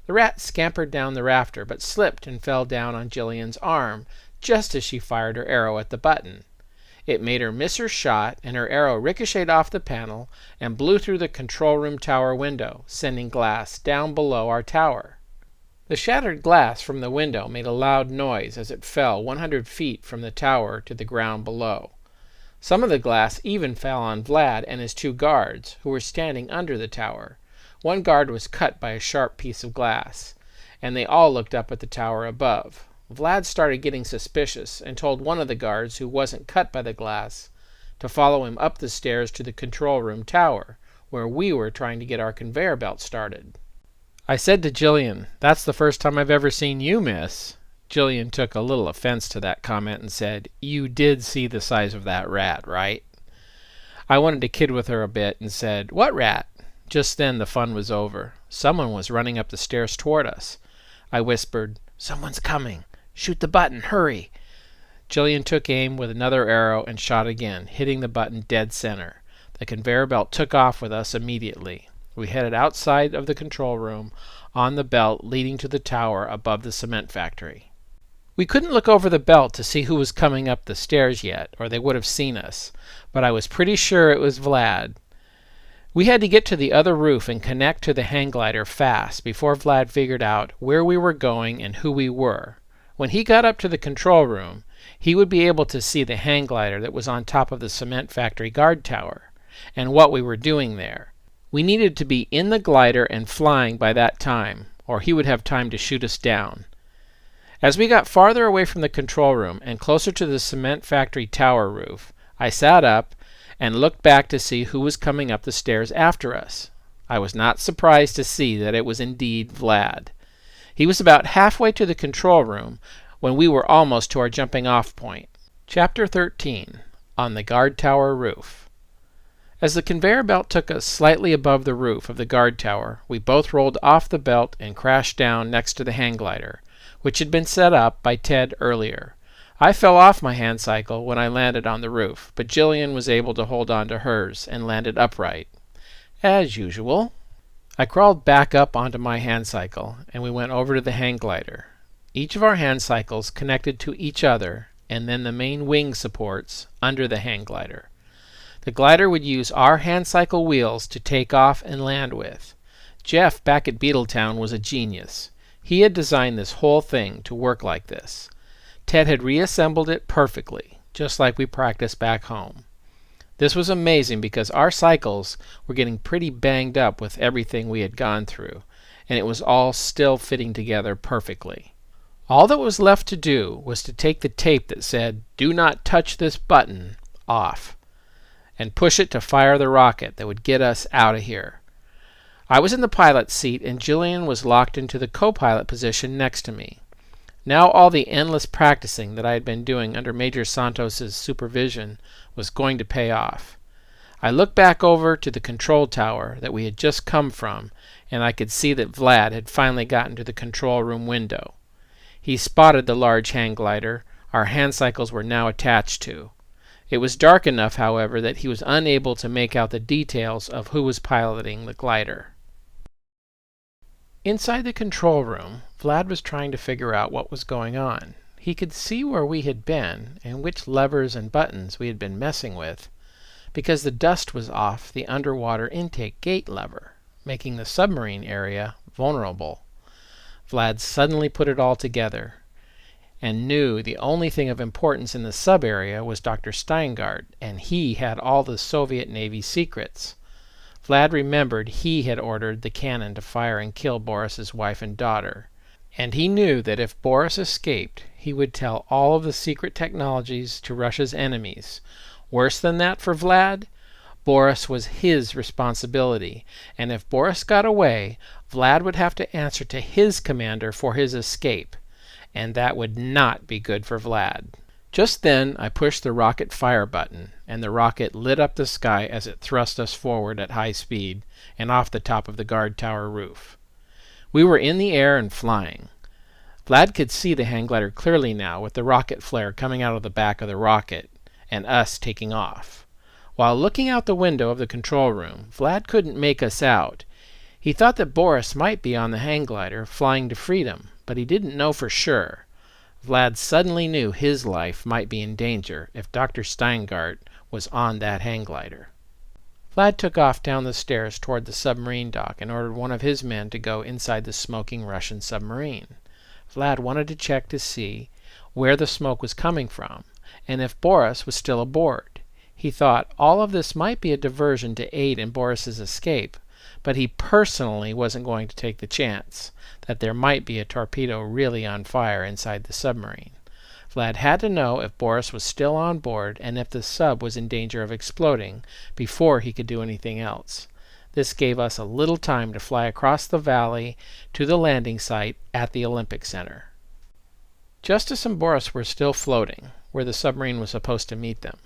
The rat scampered down the rafter, but slipped and fell down on Jillian's arm just as she fired her arrow at the button. It made her miss her shot, and her arrow ricocheted off the panel and blew through the control room tower window, sending glass down below our tower. The shattered glass from the window made a loud noise as it fell 100 feet from the tower to the ground below. Some of the glass even fell on Vlad and his 2 guards, who were standing under the tower. One guard was cut by a sharp piece of glass, and they all looked up at the tower above. Vlad started getting suspicious and told one of the guards who wasn't cut by the glass to follow him up the stairs to the control room tower, where we were trying to get our conveyor belt started. I said to Jillian, "That's the first time I've ever seen you miss." Jillian took a little offense to that comment and said, "You did see the size of that rat, right?" I wanted to kid with her a bit and said, "What rat?" Just then the fun was over. Someone was running up the stairs toward us. I whispered, "Someone's coming. Shoot the button. Hurry." Jillian took aim with another arrow and shot again, hitting the button dead center. The conveyor belt took off with us immediately. We headed outside of the control room on the belt leading to the tower above the cement factory. We couldn't look over the belt to see who was coming up the stairs yet, or they would have seen us, but I was pretty sure it was Vlad. We had to get to the other roof and connect to the hang glider fast before Vlad figured out where we were going and who we were. When he got up to the control room, he would be able to see the hang glider that was on top of the cement factory guard tower, and what we were doing there. We needed to be in the glider and flying by that time, or he would have time to shoot us down. As we got farther away from the control room and closer to the cement factory tower roof, I sat up and looked back to see who was coming up the stairs after us. I was not surprised to see that it was indeed Vlad. He was about halfway to the control room when we were almost to our jumping off point. Chapter 13. On the Guard Tower Roof. As the conveyor belt took us slightly above the roof of the guard tower, we both rolled off the belt and crashed down next to the hang glider, which had been set up by Ted earlier. I fell off my hand cycle when I landed on the roof, but Jillian was able to hold on to hers and landed upright. As usual. I crawled back up onto my hand cycle, and we went over to the hang glider. Each of our hand cycles connected to each other, and then the main wing supports under the hang glider. The glider would use our hand cycle wheels to take off and land with. Jeff back at Beetletown was a genius. He had designed this whole thing to work like this. Ted had reassembled it perfectly, just like we practiced back home. This was amazing because our cycles were getting pretty banged up with everything we had gone through, and it was all still fitting together perfectly. All that was left to do was to take the tape that said, "Do not touch this button," off, and push it to fire the rocket that would get us out of here. I was in the pilot seat and Jillian was locked into the co-pilot position next to me. Now all the endless practicing that I had been doing under Major Santos's supervision was going to pay off. I looked back over to the control tower that we had just come from, and I could see that Vlad had finally gotten to the control room window. He spotted the large hang glider our hand cycles were now attached to. It was dark enough, however, that he was unable to make out the details of who was piloting the glider. Inside the control room, Vlad was trying to figure out what was going on. He could see where we had been and which levers and buttons we had been messing with, because the dust was off the underwater intake gate lever, making the submarine area vulnerable. Vlad suddenly put it all together and knew the only thing of importance in the sub area was Dr. Steingart, and he had all the Soviet Navy secrets. Vlad remembered he had ordered the cannon to fire and kill Boris's wife and daughter, and he knew that if Boris escaped, he would tell all of the secret technologies to Russia's enemies. Worse than that for Vlad, Boris was his responsibility, and if Boris got away, Vlad would have to answer to his commander for his escape, and that would not be good for Vlad. Just then I pushed the rocket fire button, and the rocket lit up the sky as it thrust us forward at high speed and off the top of the guard tower roof. We were in the air and flying. Vlad could see the hang glider clearly now, with the rocket flare coming out of the back of the rocket and us taking off. While looking out the window of the control room, Vlad couldn't make us out. He thought that Boris might be on the hang glider flying to freedom, but he didn't know for sure. Vlad suddenly knew his life might be in danger if Dr. Steingart was on that hang glider. Vlad took off down the stairs toward the submarine dock and ordered one of his men to go inside the smoking Russian submarine. Vlad wanted to check to see where the smoke was coming from and if Boris was still aboard. He thought all of this might be a diversion to aid in Boris's escape, but he personally wasn't going to take the chance that there might be a torpedo really on fire inside the submarine. Vlad had to know if Boris was still on board and if the sub was in danger of exploding before he could do anything else. This gave us a little time to fly across the valley to the landing site at the Olympic Center. Justice and Boris were still floating, where the submarine was supposed to meet them.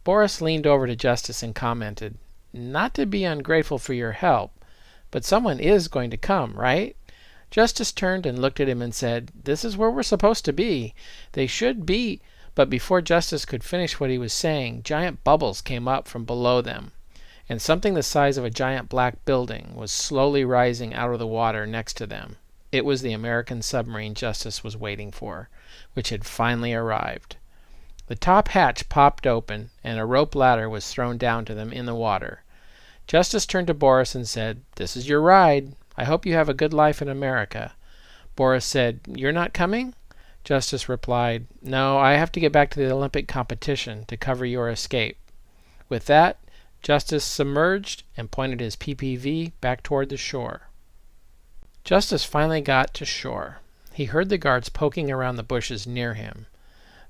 Boris leaned over to Justice and commented, "Not to be ungrateful for your help, but someone is going to come, right?" Justice turned and looked at him and said, "This is where we're supposed to be. They should be." But before Justice could finish what he was saying, giant bubbles came up from below them, and something the size of a giant black building was slowly rising out of the water next to them. It was the American submarine Justice was waiting for, which had finally arrived. The top hatch popped open, and a rope ladder was thrown down to them in the water. Justice turned to Boris and said, "This is your ride. I hope you have a good life in America." Boris said, "You're not coming?" Justice replied, "No, I have to get back to the Olympic competition to cover your escape." With that, Justice submerged and pointed his PPV back toward the shore. Justice finally got to shore. He heard the guards poking around the bushes near him.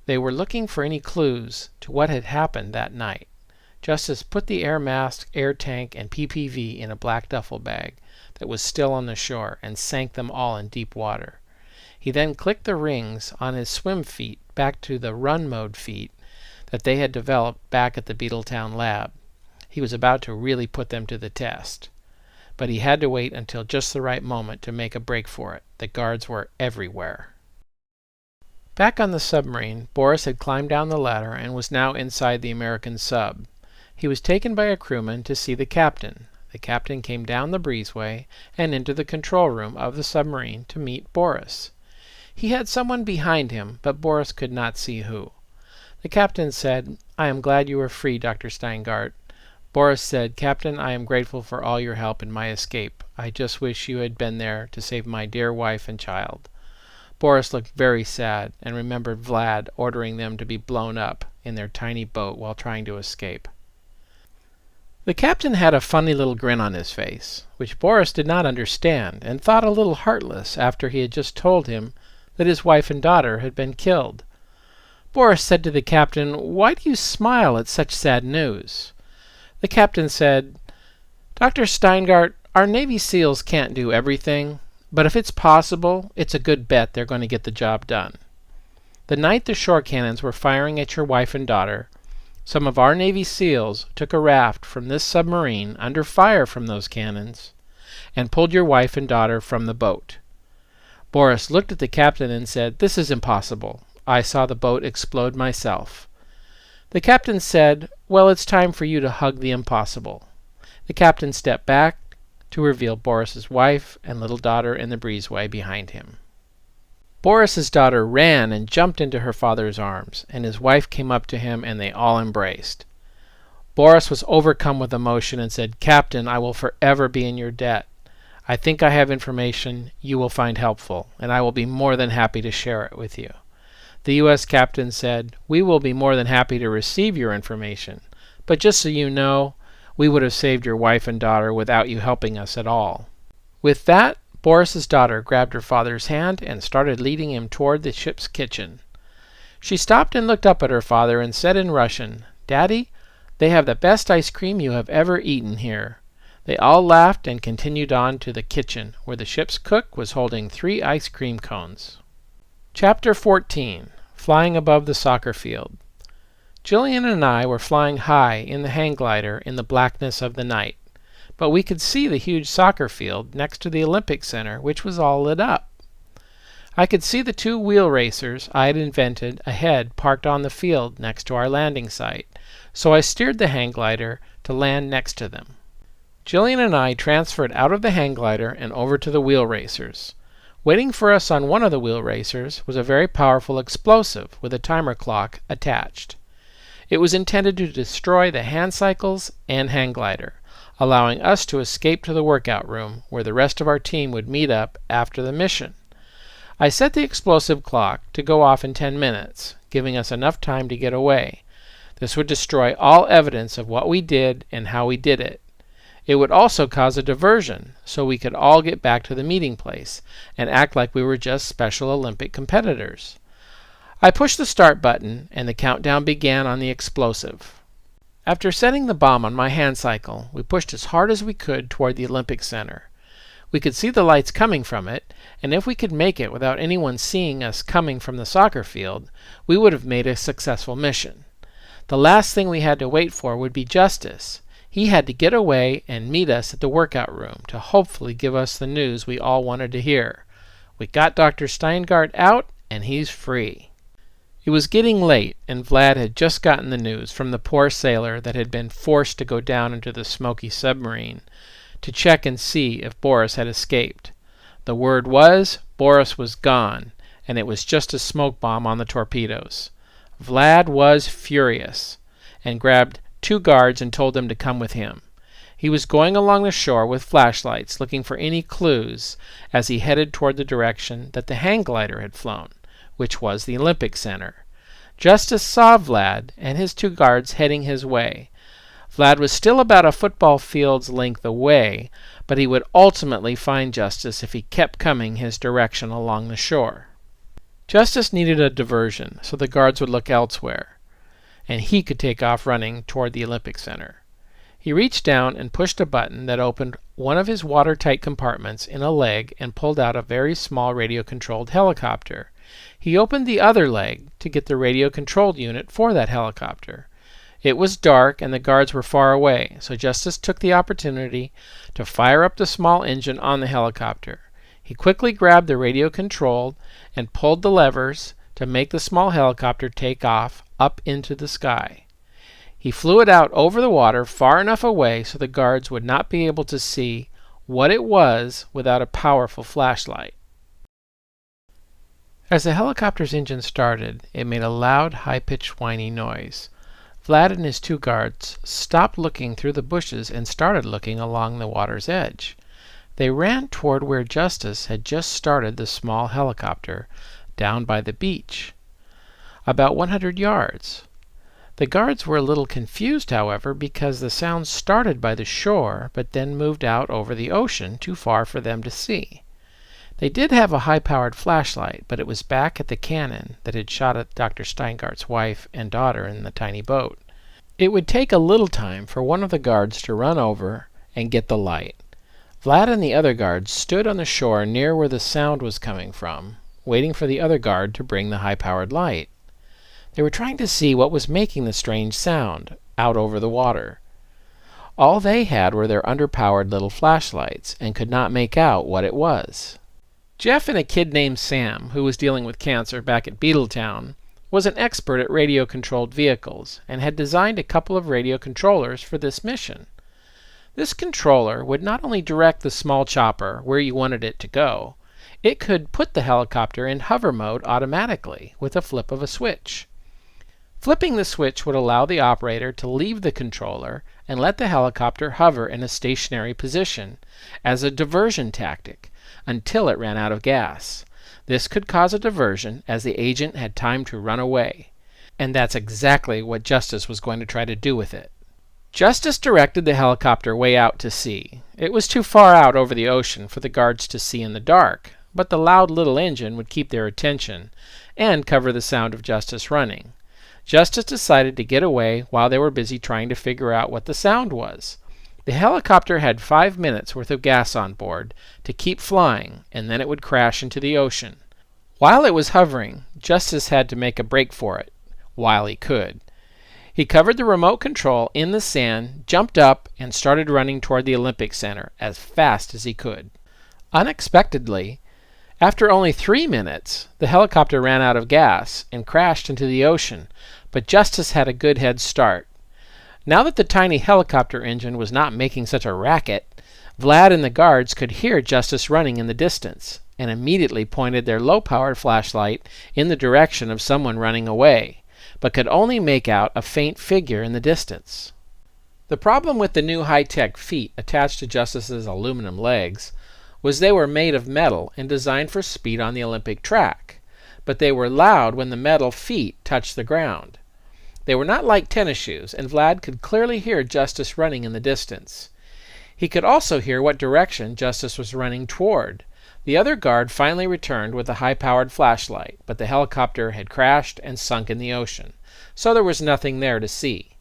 They were looking for any clues to what had happened that night. Justice put the air mask, air tank, and PPV in a black duffel bag that was still on the shore and sank them all in deep water. He then clicked the rings on his swim feet back to the run mode feet that they had developed back at the Beetletown lab. He was about to really put them to the test. But he had to wait until just the right moment to make a break for it. The guards were everywhere. Back on the submarine, Boris had climbed down the ladder and was now inside the American sub. He was taken by a crewman to see the captain. The captain came down the breezeway and into the control room of the submarine to meet Boris. He had someone behind him, but Boris could not see who. The captain said, "I am glad you are free, Dr. Steingart. Boris said, "Captain, I am grateful for all your help in my escape. I just wish you had been there to save my dear wife and child." Boris looked very sad and remembered Vlad ordering them to be blown up in their tiny boat while trying to escape. The captain had a funny little grin on his face, which Boris did not understand and thought a little heartless after he had just told him that his wife and daughter had been killed. Boris said to the captain, "Why do you smile at such sad news?" The captain said, "Dr. Steingart, our Navy SEALs can't do everything, but if it's possible, it's a good bet they're going to get the job done. The night the shore cannons were firing at your wife and daughter, some of our Navy SEALs took a raft from this submarine under fire from those cannons and pulled your wife and daughter from the boat." Boris looked at the captain and said, "This is impossible. I saw the boat explode myself." The captain said, "Well, it's time for you to hug the impossible." The captain stepped back to reveal Boris's wife and little daughter in the breezeway behind him. Boris's daughter ran and jumped into her father's arms, and his wife came up to him and they all embraced. Boris was overcome with emotion and said, "Captain, I will forever be in your debt. I think I have information you will find helpful, and I will be more than happy to share it with you." The U.S. captain said, "We will be more than happy to receive your information, but just so you know, we would have saved your wife and daughter without you helping us at all." With that, Boris's daughter grabbed her father's hand and started leading him toward the ship's kitchen. She stopped and looked up at her father and said in Russian, "Daddy, they have the best ice cream you have ever eaten here." They all laughed and continued on to the kitchen, where the ship's cook was holding 3 ice cream cones. Chapter 14. Flying above the soccer field. Jillian and I were flying high in the hang glider in the blackness of the night, but we could see the huge soccer field next to the Olympic Center, which was all lit up. I could see the 2 wheel racers I had invented ahead parked on the field next to our landing site, so I steered the hang glider to land next to them. Jillian and I transferred out of the hang glider and over to the wheel racers. Waiting for us on one of the wheel racers was a very powerful explosive with a timer clock attached. It was intended to destroy the hand cycles and hang glider, allowing us to escape to the workout room where the rest of our team would meet up after the mission. I set the explosive clock to go off in 10 minutes, giving us enough time to get away. This would destroy all evidence of what we did and how we did it. It would also cause a diversion, so we could all get back to the meeting place and act like we were just Special Olympic competitors. I pushed the start button, and the countdown began on the explosive. After setting the bomb on my hand cycle, we pushed as hard as we could toward the Olympic Center. We could see the lights coming from it, and if we could make it without anyone seeing us coming from the soccer field, we would have made a successful mission. The last thing we had to wait for would be Justice. He had to get away and meet us at the workout room to hopefully give us the news we all wanted to hear. We got Dr. Steingart out, and he's free. It was getting late, and Vlad had just gotten the news from the poor sailor that had been forced to go down into the smoky submarine to check and see if Boris had escaped. The word was Boris was gone, and it was just a smoke bomb on the torpedoes. Vlad was furious and grabbed 2 guards and told them to come with him. He was going along the shore with flashlights, looking for any clues as he headed toward the direction that the hang glider had flown, which was the Olympic Center. Justice saw Vlad and his 2 guards heading his way. Vlad was still about a football field's length away, but he would ultimately find Justice if he kept coming his direction along the shore. Justice needed a diversion, so the guards would look elsewhere, and he could take off running toward the Olympic Center. He reached down and pushed a button that opened one of his watertight compartments in a leg and pulled out a very small radio-controlled helicopter. He opened the other leg to get the radio-controlled unit for that helicopter. It was dark and the guards were far away, so Justice took the opportunity to fire up the small engine on the helicopter. He quickly grabbed the radio-controlled and pulled the levers to make the small helicopter take off up into the sky. He flew it out over the water far enough away so the guards would not be able to see what it was without a powerful flashlight. As the helicopter's engine started, it made a loud, high-pitched whiny noise. Vlad and his two guards stopped looking through the bushes and started looking along the water's edge. They ran toward where Justice had just started the small helicopter down by the beach, about 100 yards. The guards were a little confused, however, because the sound started by the shore but then moved out over the ocean too far for them to see. They did have a high-powered flashlight, but it was back at the cannon that had shot at Dr. Steingart's wife and daughter in the tiny boat. It would take a little time for one of the guards to run over and get the light. Vlad and the other guards stood on the shore near where the sound was coming from, waiting for the other guard to bring the high-powered light. They were trying to see what was making the strange sound out over the water. All they had were their underpowered little flashlights and could not make out what it was. Jeff and a kid named Sam, who was dealing with cancer back at Beetletown, was an expert at radio-controlled vehicles and had designed a couple of radio controllers for this mission. This controller would not only direct the small chopper where you wanted it to go, it could put the helicopter in hover mode automatically with a flip of a switch. Flipping the switch would allow the operator to leave the controller and let the helicopter hover in a stationary position as a diversion tactic until it ran out of gas. This could cause a diversion as the agent had time to run away, and that's exactly what Justice was going to try to do with it. Justice directed the helicopter way out to sea. It was too far out over the ocean for the guards to see in the dark, but the loud little engine would keep their attention and cover the sound of Justice running. Justice decided to get away while they were busy trying to figure out what the sound was. The helicopter had 5 minutes worth of gas on board to keep flying, and then it would crash into the ocean. While it was hovering, Justice had to make a break for it, while he could. He covered the remote control in the sand, jumped up, and started running toward the Olympic Center as fast as he could. Unexpectedly, after only 3 minutes, the helicopter ran out of gas and crashed into the ocean, but Justice had a good head start. Now that the tiny helicopter engine was not making such a racket, Vlad and the guards could hear Justice running in the distance, and immediately pointed their low-powered flashlight in the direction of someone running away, but could only make out a faint figure in the distance. The problem with the new high-tech feet attached to Justice's aluminum legs was they were made of metal and designed for speed on the Olympic track, but they were loud when the metal feet touched the ground. They were not like tennis shoes, and Vlad could clearly hear Justice running in the distance. He could also hear what direction Justice was running toward. The other guard finally returned with a high-powered flashlight, but the helicopter had crashed and sunk in the ocean, so there was nothing there to see.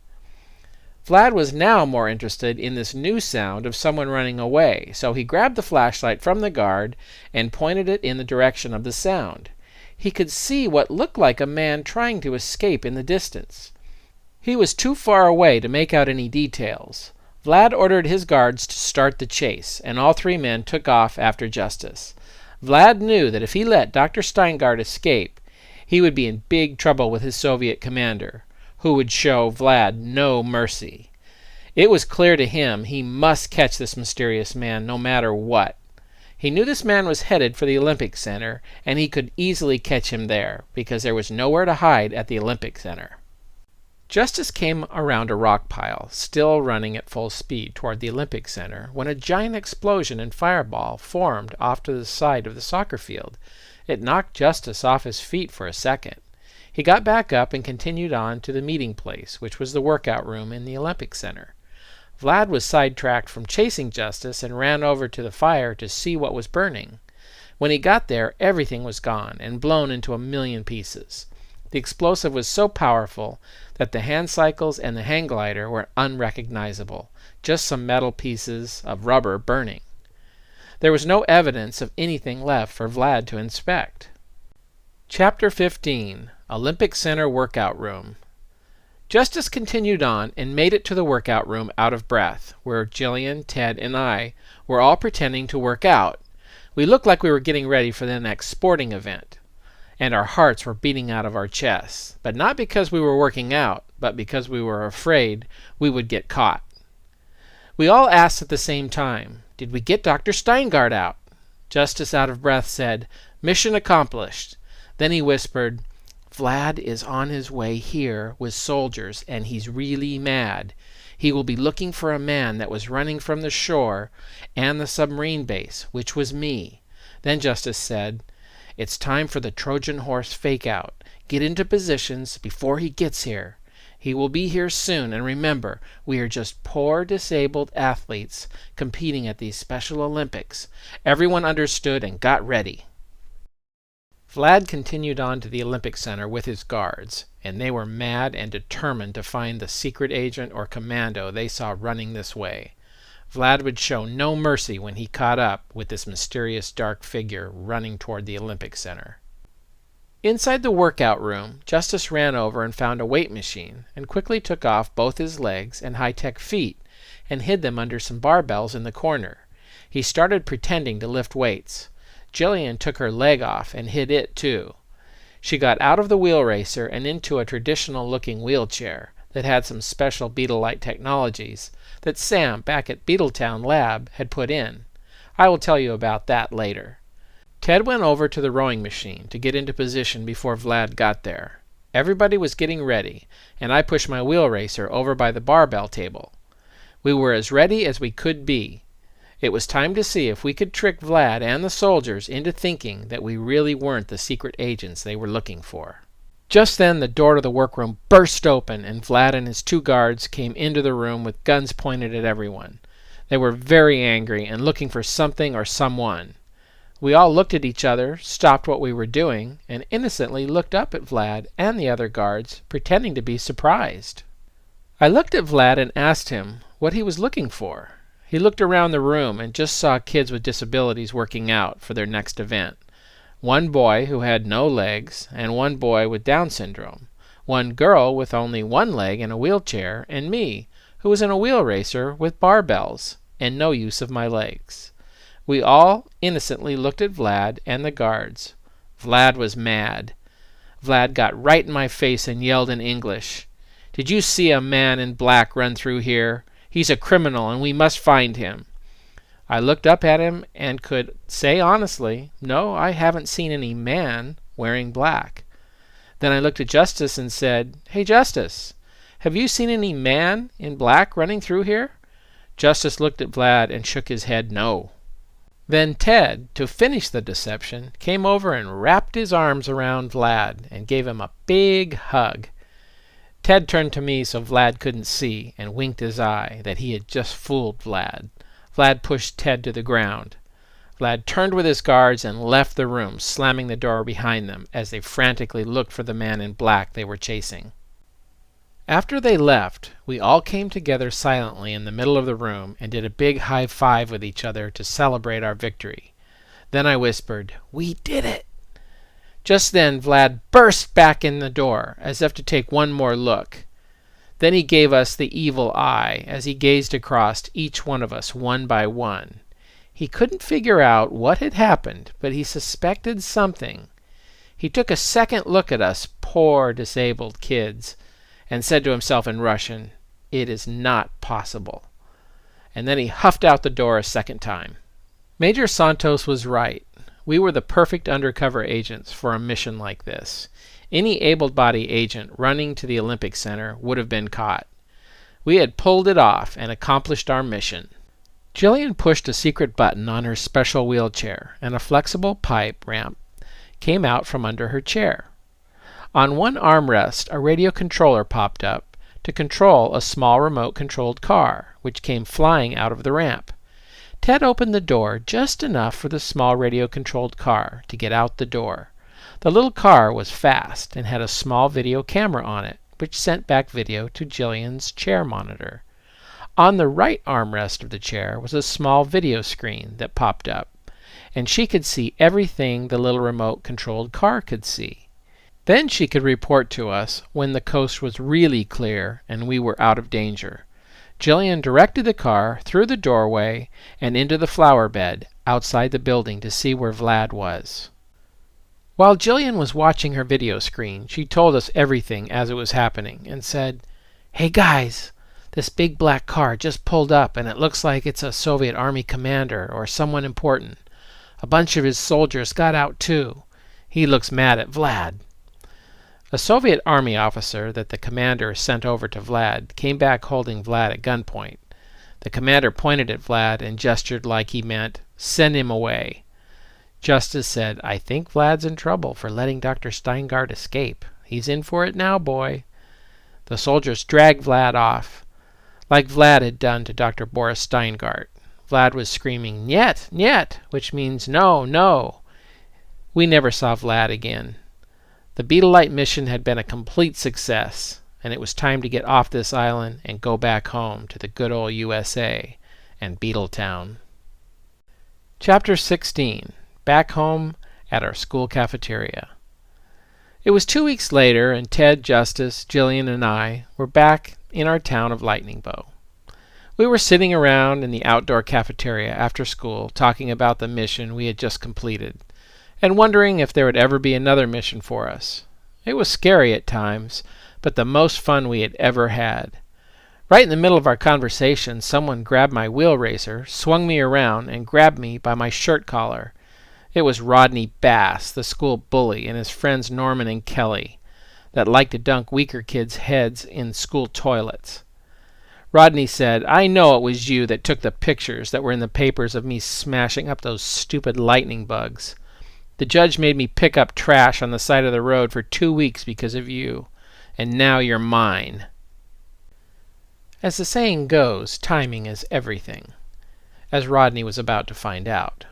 Vlad was now more interested in this new sound of someone running away, so he grabbed the flashlight from the guard and pointed it in the direction of the sound. He could see what looked like a man trying to escape in the distance. He was too far away to make out any details. Vlad ordered his guards to start the chase, and all 3 men took off after Justice. Vlad knew that if he let Dr. Steingart escape, he would be in big trouble with his Soviet commander, who would show Vlad no mercy. It was clear to him he must catch this mysterious man no matter what. He knew this man was headed for the Olympic Center, and he could easily catch him there, because there was nowhere to hide at the Olympic Center. Justice came around a rock pile, still running at full speed toward the Olympic Center, when a giant explosion and fireball formed off to the side of the soccer field. It knocked Justice off his feet for a second. He got back up and continued on to the meeting place, which was the workout room in the Olympic Center. Vlad was sidetracked from chasing Justice and ran over to the fire to see what was burning. When he got there, everything was gone and blown into a million pieces. The explosive was so powerful that the hand cycles and the hang glider were unrecognizable, just some metal pieces of rubber burning. There was no evidence of anything left for Vlad to inspect. Chapter 15. Olympic Center Workout Room. Justice continued on and made it to the workout room out of breath, where Jillian, Ted, and I were all pretending to work out. We looked like we were getting ready for the next sporting event, and our hearts were beating out of our chests, but not because we were working out, but because we were afraid we would get caught. We all asked at the same time, "Did we get Dr. Steingart out?" Justice, out of breath, said, "Mission accomplished." Then he whispered, Vlad is on his way here with soldiers, and he's really mad. He will be looking for a man that was running from the shore and the submarine base, which was me." Then Justice said, "It's time for the Trojan horse fake out. Get into positions before he gets here. He will be here soon, and remember, we are just poor disabled athletes competing at these Special Olympics." Everyone understood and got ready. Vlad continued on to the Olympic Center with his guards, and they were mad and determined to find the secret agent or commando they saw running this way. Vlad would show no mercy when he caught up with this mysterious dark figure running toward the Olympic Center. Inside the workout room, Justice ran over and found a weight machine and quickly took off both his legs and high-tech feet and hid them under some barbells in the corner. He started pretending to lift weights. Jillian took her leg off and hid it too. She got out of the wheel racer and into a traditional-looking wheelchair that had some special Beetle Light technologies that Sam back at Beetletown lab had put in. I will tell you about that later. Ted went over to the rowing machine to get into position before Vlad got there. Everybody was getting ready, and I pushed my wheel racer over by the barbell table. We were as ready as we could be. It was time to see if we could trick Vlad and the soldiers into thinking that we really weren't the secret agents they were looking for. Just then the door to the workroom burst open, and Vlad and his two guards came into the room with guns pointed at everyone. They were very angry and looking for something or someone. We all looked at each other, stopped what we were doing, and innocently looked up at Vlad and the other guards, pretending to be surprised. I looked at Vlad and asked him what he was looking for. He looked around the room and just saw kids with disabilities working out for their next event. One boy who had no legs, and one boy with Down syndrome. One girl with only one leg in a wheelchair, and me, who was in a wheel racer with barbells and no use of my legs. We all innocently looked at Vlad and the guards. Vlad was mad. Vlad got right in my face and yelled in English, "Did you see a man in black run through here? He's a criminal and we must find him." I looked up at him and could say honestly, "No, I haven't seen any man wearing black." Then I looked at Justice and said, "Hey, Justice, have you seen any man in black running through here?" Justice looked at Vlad and shook his head no. Then Ted, to finish the deception, came over and wrapped his arms around Vlad and gave him a big hug. Ted turned to me so Vlad couldn't see and winked his eye that he had just fooled Vlad. Vlad pushed Ted to the ground. Vlad turned with his guards and left the room, slamming the door behind them as they frantically looked for the man in black they were chasing. After they left, we all came together silently in the middle of the room and did a big high five with each other to celebrate our victory. Then I whispered, "We did it!" Just then Vlad burst back in the door as if to take one more look. Then he gave us the evil eye as he gazed across each one of us one by one. He couldn't figure out what had happened, but he suspected something. He took a second look at us poor disabled kids and said to himself in Russian, "It is not possible." And then he huffed out the door a second time. Major Santos was right. We were the perfect undercover agents for a mission like this. Any able-bodied agent running to the Olympic Center would have been caught. We had pulled it off and accomplished our mission. Jillian pushed a secret button on her special wheelchair, and a flexible pipe ramp came out from under her chair. On one armrest, a radio controller popped up to control a small remote-controlled car, which came flying out of the ramp. Ted opened the door just enough for the small radio-controlled car to get out the door. The little car was fast and had a small video camera on it, which sent back video to Jillian's chair monitor. On the right armrest of the chair was a small video screen that popped up, and she could see everything the little remote-controlled car could see. Then she could report to us when the coast was really clear and we were out of danger. Jillian directed the car through the doorway and into the flower bed outside the building to see where Vlad was. While Jillian was watching her video screen, she told us everything as it was happening and said, "Hey guys, this big black car just pulled up and it looks like it's a Soviet Army commander or someone important. A bunch of his soldiers got out too. He looks mad at Vlad." A Soviet army officer that the commander sent over to Vlad came back holding Vlad at gunpoint. The commander pointed at Vlad and gestured like he meant, "Send him away." Justice said, "I think Vlad's in trouble for letting Dr. Steingart escape. He's in for it now, boy." The soldiers dragged Vlad off, like Vlad had done to Dr. Boris Steingart. Vlad was screaming, "Niet, niet," which means no, no. We never saw Vlad again. The Beetle Light mission had been a complete success, and it was time to get off this island and go back home to the good old USA and Beetletown. Chapter 16. Back home at our school cafeteria. It was 2 weeks later, and Ted, Justice, Jillian, and I were back in our town of Lightning Bow. We were sitting around in the outdoor cafeteria after school talking about the mission we had just completed, and wondering if there would ever be another mission for us. It was scary at times, but the most fun we had ever had. Right in the middle of our conversation, someone grabbed my wheel racer, swung me around, and grabbed me by my shirt collar. It was Rodney Bass, the school bully, and his friends Norman and Kelly, that liked to dunk weaker kids' heads in school toilets. Rodney said, "I know it was you that took the pictures that were in the papers of me smashing up those stupid lightning bugs. The judge made me pick up trash on the side of the road for 2 weeks because of you, and now you're mine." As the saying goes, timing is everything, as Rodney was about to find out.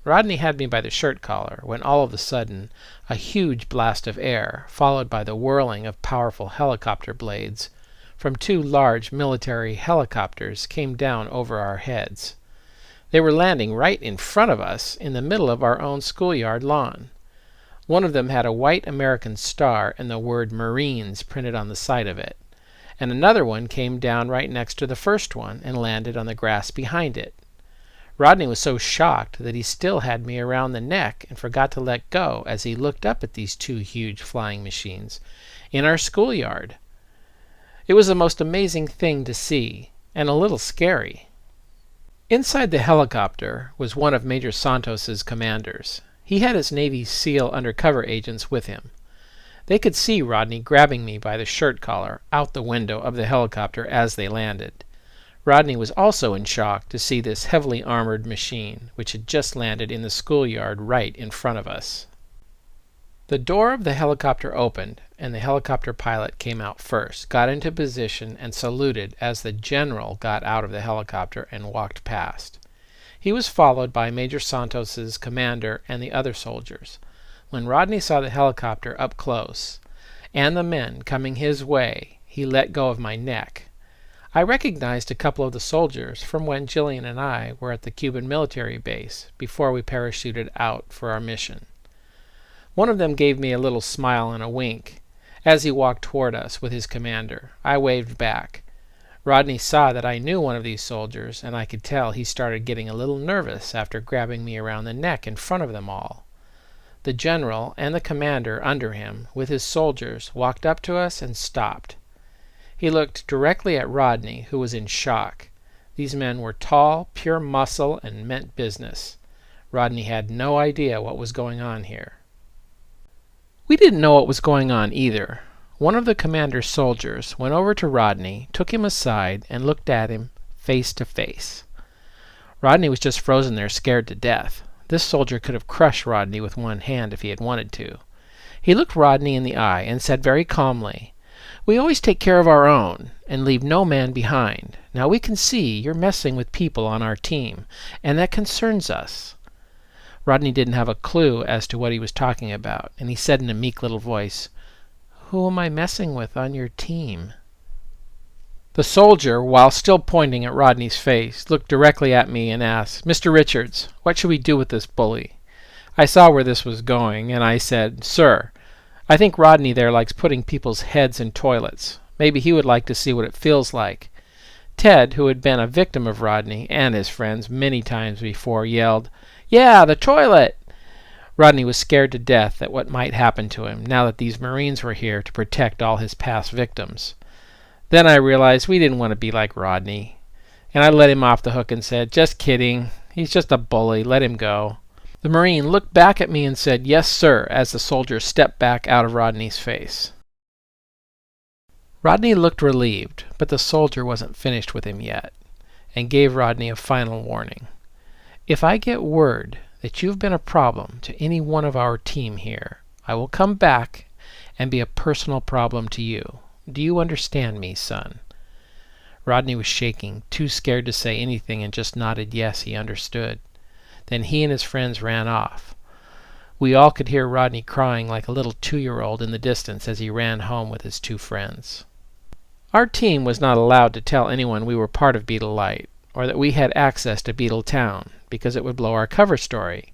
Rodney had me by the shirt collar when all of a sudden a huge blast of air, followed by the whirling of powerful helicopter blades from 2 large military helicopters, came down over our heads. They were landing right in front of us in the middle of our own schoolyard lawn. One of them had a white American star and the word Marines printed on the side of it, and another one came down right next to the first one and landed on the grass behind it. Rodney was so shocked that he still had me around the neck and forgot to let go as he looked up at these 2 huge flying machines in our schoolyard. It was the most amazing thing to see, and a little scary. Inside the helicopter was one of Major Santos's commanders. He had his Navy SEAL undercover agents with him. They could see Rodney grabbing me by the shirt collar out the window of the helicopter as they landed. Rodney was also in shock to see this heavily armored machine, which had just landed in the schoolyard right in front of us. The door of the helicopter opened, and the helicopter pilot came out first, got into position, and saluted as the general got out of the helicopter and walked past. He was followed by Major Santos's commander and the other soldiers. When Rodney saw the helicopter up close, and the men coming his way, he let go of my neck. I recognized a couple of the soldiers from when Jillian and I were at the Cuban military base before we parachuted out for our mission. One of them gave me a little smile and a wink as he walked toward us with his commander. I waved back. Rodney saw that I knew one of these soldiers, and I could tell he started getting a little nervous after grabbing me around the neck in front of them all. The general and the commander under him, with his soldiers, walked up to us and stopped. He looked directly at Rodney, who was in shock. These men were tall, pure muscle, and meant business. Rodney had no idea what was going on here. We didn't know what was going on either. One of the commander's soldiers went over to Rodney, took him aside, and looked at him face to face. Rodney was just frozen there, scared to death. This soldier could have crushed Rodney with one hand if he had wanted to. He looked Rodney in the eye and said very calmly, "We always take care of our own and leave no man behind. Now we can see you're messing with people on our team, and that concerns us." Rodney didn't have a clue as to what he was talking about, and he said in a meek little voice, "Who am I messing with on your team?" The soldier, while still pointing at Rodney's face, looked directly at me and asked, "Mr. Richards, what should we do with this bully?" I saw where this was going, and I said, "Sir, I think Rodney there likes putting people's heads in toilets. Maybe he would like to see what it feels like." Ted, who had been a victim of Rodney and his friends many times before, yelled, "Yeah, the toilet!" Rodney was scared to death at what might happen to him now that these Marines were here to protect all his past victims. Then I realized we didn't want to be like Rodney, and I let him off the hook and said, "Just kidding. He's just a bully. Let him go." The Marine looked back at me and said, "Yes, sir," as the soldier stepped back out of Rodney's face. Rodney looked relieved, but the soldier wasn't finished with him yet, and gave Rodney a final warning. "If I get word that you've been a problem to any one of our team here, I will come back and be a personal problem to you. Do you understand me, son?" Rodney was shaking, too scared to say anything, and just nodded yes, he understood. Then he and his friends ran off. We all could hear Rodney crying like a little 2-year-old in the distance as he ran home with his 2 friends. Our team was not allowed to tell anyone we were part of Beetle Light, or that we had access to Beetletown, because it would blow our cover story.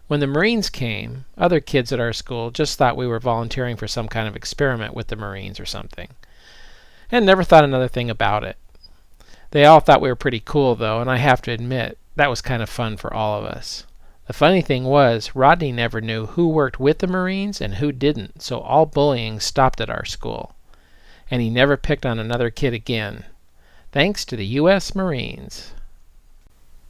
When the Marines came, other kids at our school just thought we were volunteering for some kind of experiment with the Marines or something, and never thought another thing about it. They all thought we were pretty cool, though, and I have to admit, that was kind of fun for all of us. The funny thing was, Rodney never knew who worked with the Marines and who didn't, so all bullying stopped at our school. And he never picked on another kid again, thanks to the U.S. Marines.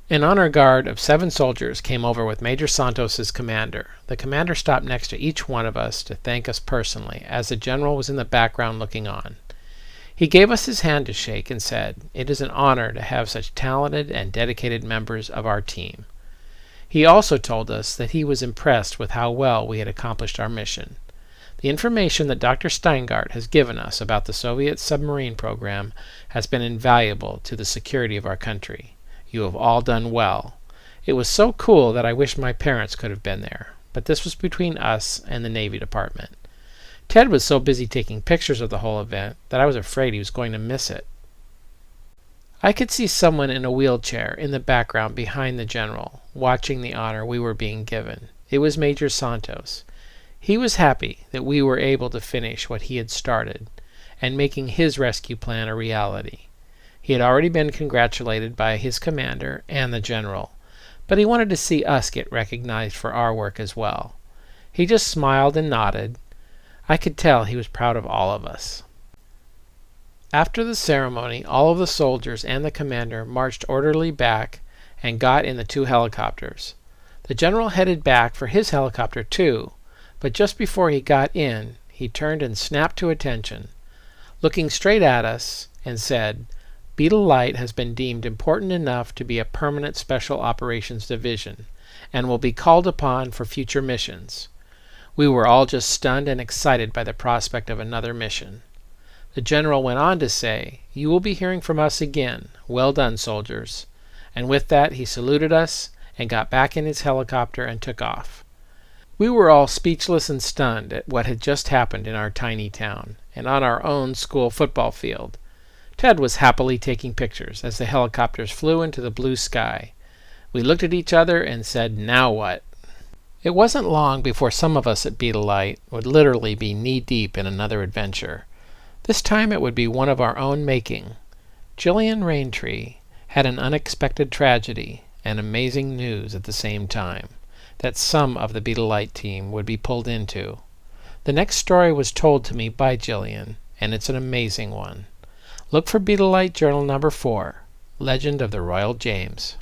An honor guard of 7 soldiers came over with Major Santos's commander. The commander stopped next to each one of us to thank us personally, as the general was in the background looking on. He gave us his hand to shake and said, "It is an honor to have such talented and dedicated members of our team." He also told us that he was impressed with how well we had accomplished our mission. The information that Dr. Steingart has given us about the Soviet submarine program has been invaluable to the security of our country. You have all done well. It was so cool that I wish my parents could have been there, but this was between us and the Navy Department. Ted was so busy taking pictures of the whole event that I was afraid he was going to miss it. I could see someone in a wheelchair in the background behind the general, watching the honor we were being given. It was Major Santos. He was happy that we were able to finish what he had started, and making his rescue plan a reality. He had already been congratulated by his commander and the general, but he wanted to see us get recognized for our work as well. He just smiled and nodded. I could tell he was proud of all of us. After the ceremony, all of the soldiers and the commander marched orderly back and got in the 2 helicopters. The general headed back for his helicopter too, but just before he got in, he turned and snapped to attention, looking straight at us, and said, "Beetle Light has been deemed important enough to be a permanent Special Operations Division, and will be called upon for future missions." We were all just stunned and excited by the prospect of another mission. The general went on to say, "You will be hearing from us again. Well done, soldiers." And with that he saluted us and got back in his helicopter and took off. We were all speechless and stunned at what had just happened in our tiny town, and on our own school football field. Ted was happily taking pictures as the helicopters flew into the blue sky. We looked at each other and said, "Now what?" It wasn't long before some of us at Beetle Light would literally be knee-deep in another adventure. This time it would be one of our own making. Jillian Raintree had an unexpected tragedy and amazing news at the same time that some of the Beetle Light team would be pulled into. The next story was told to me by Jillian, and it's an amazing one. Look for Beetle Light Journal number 4, Legend of the Royal James.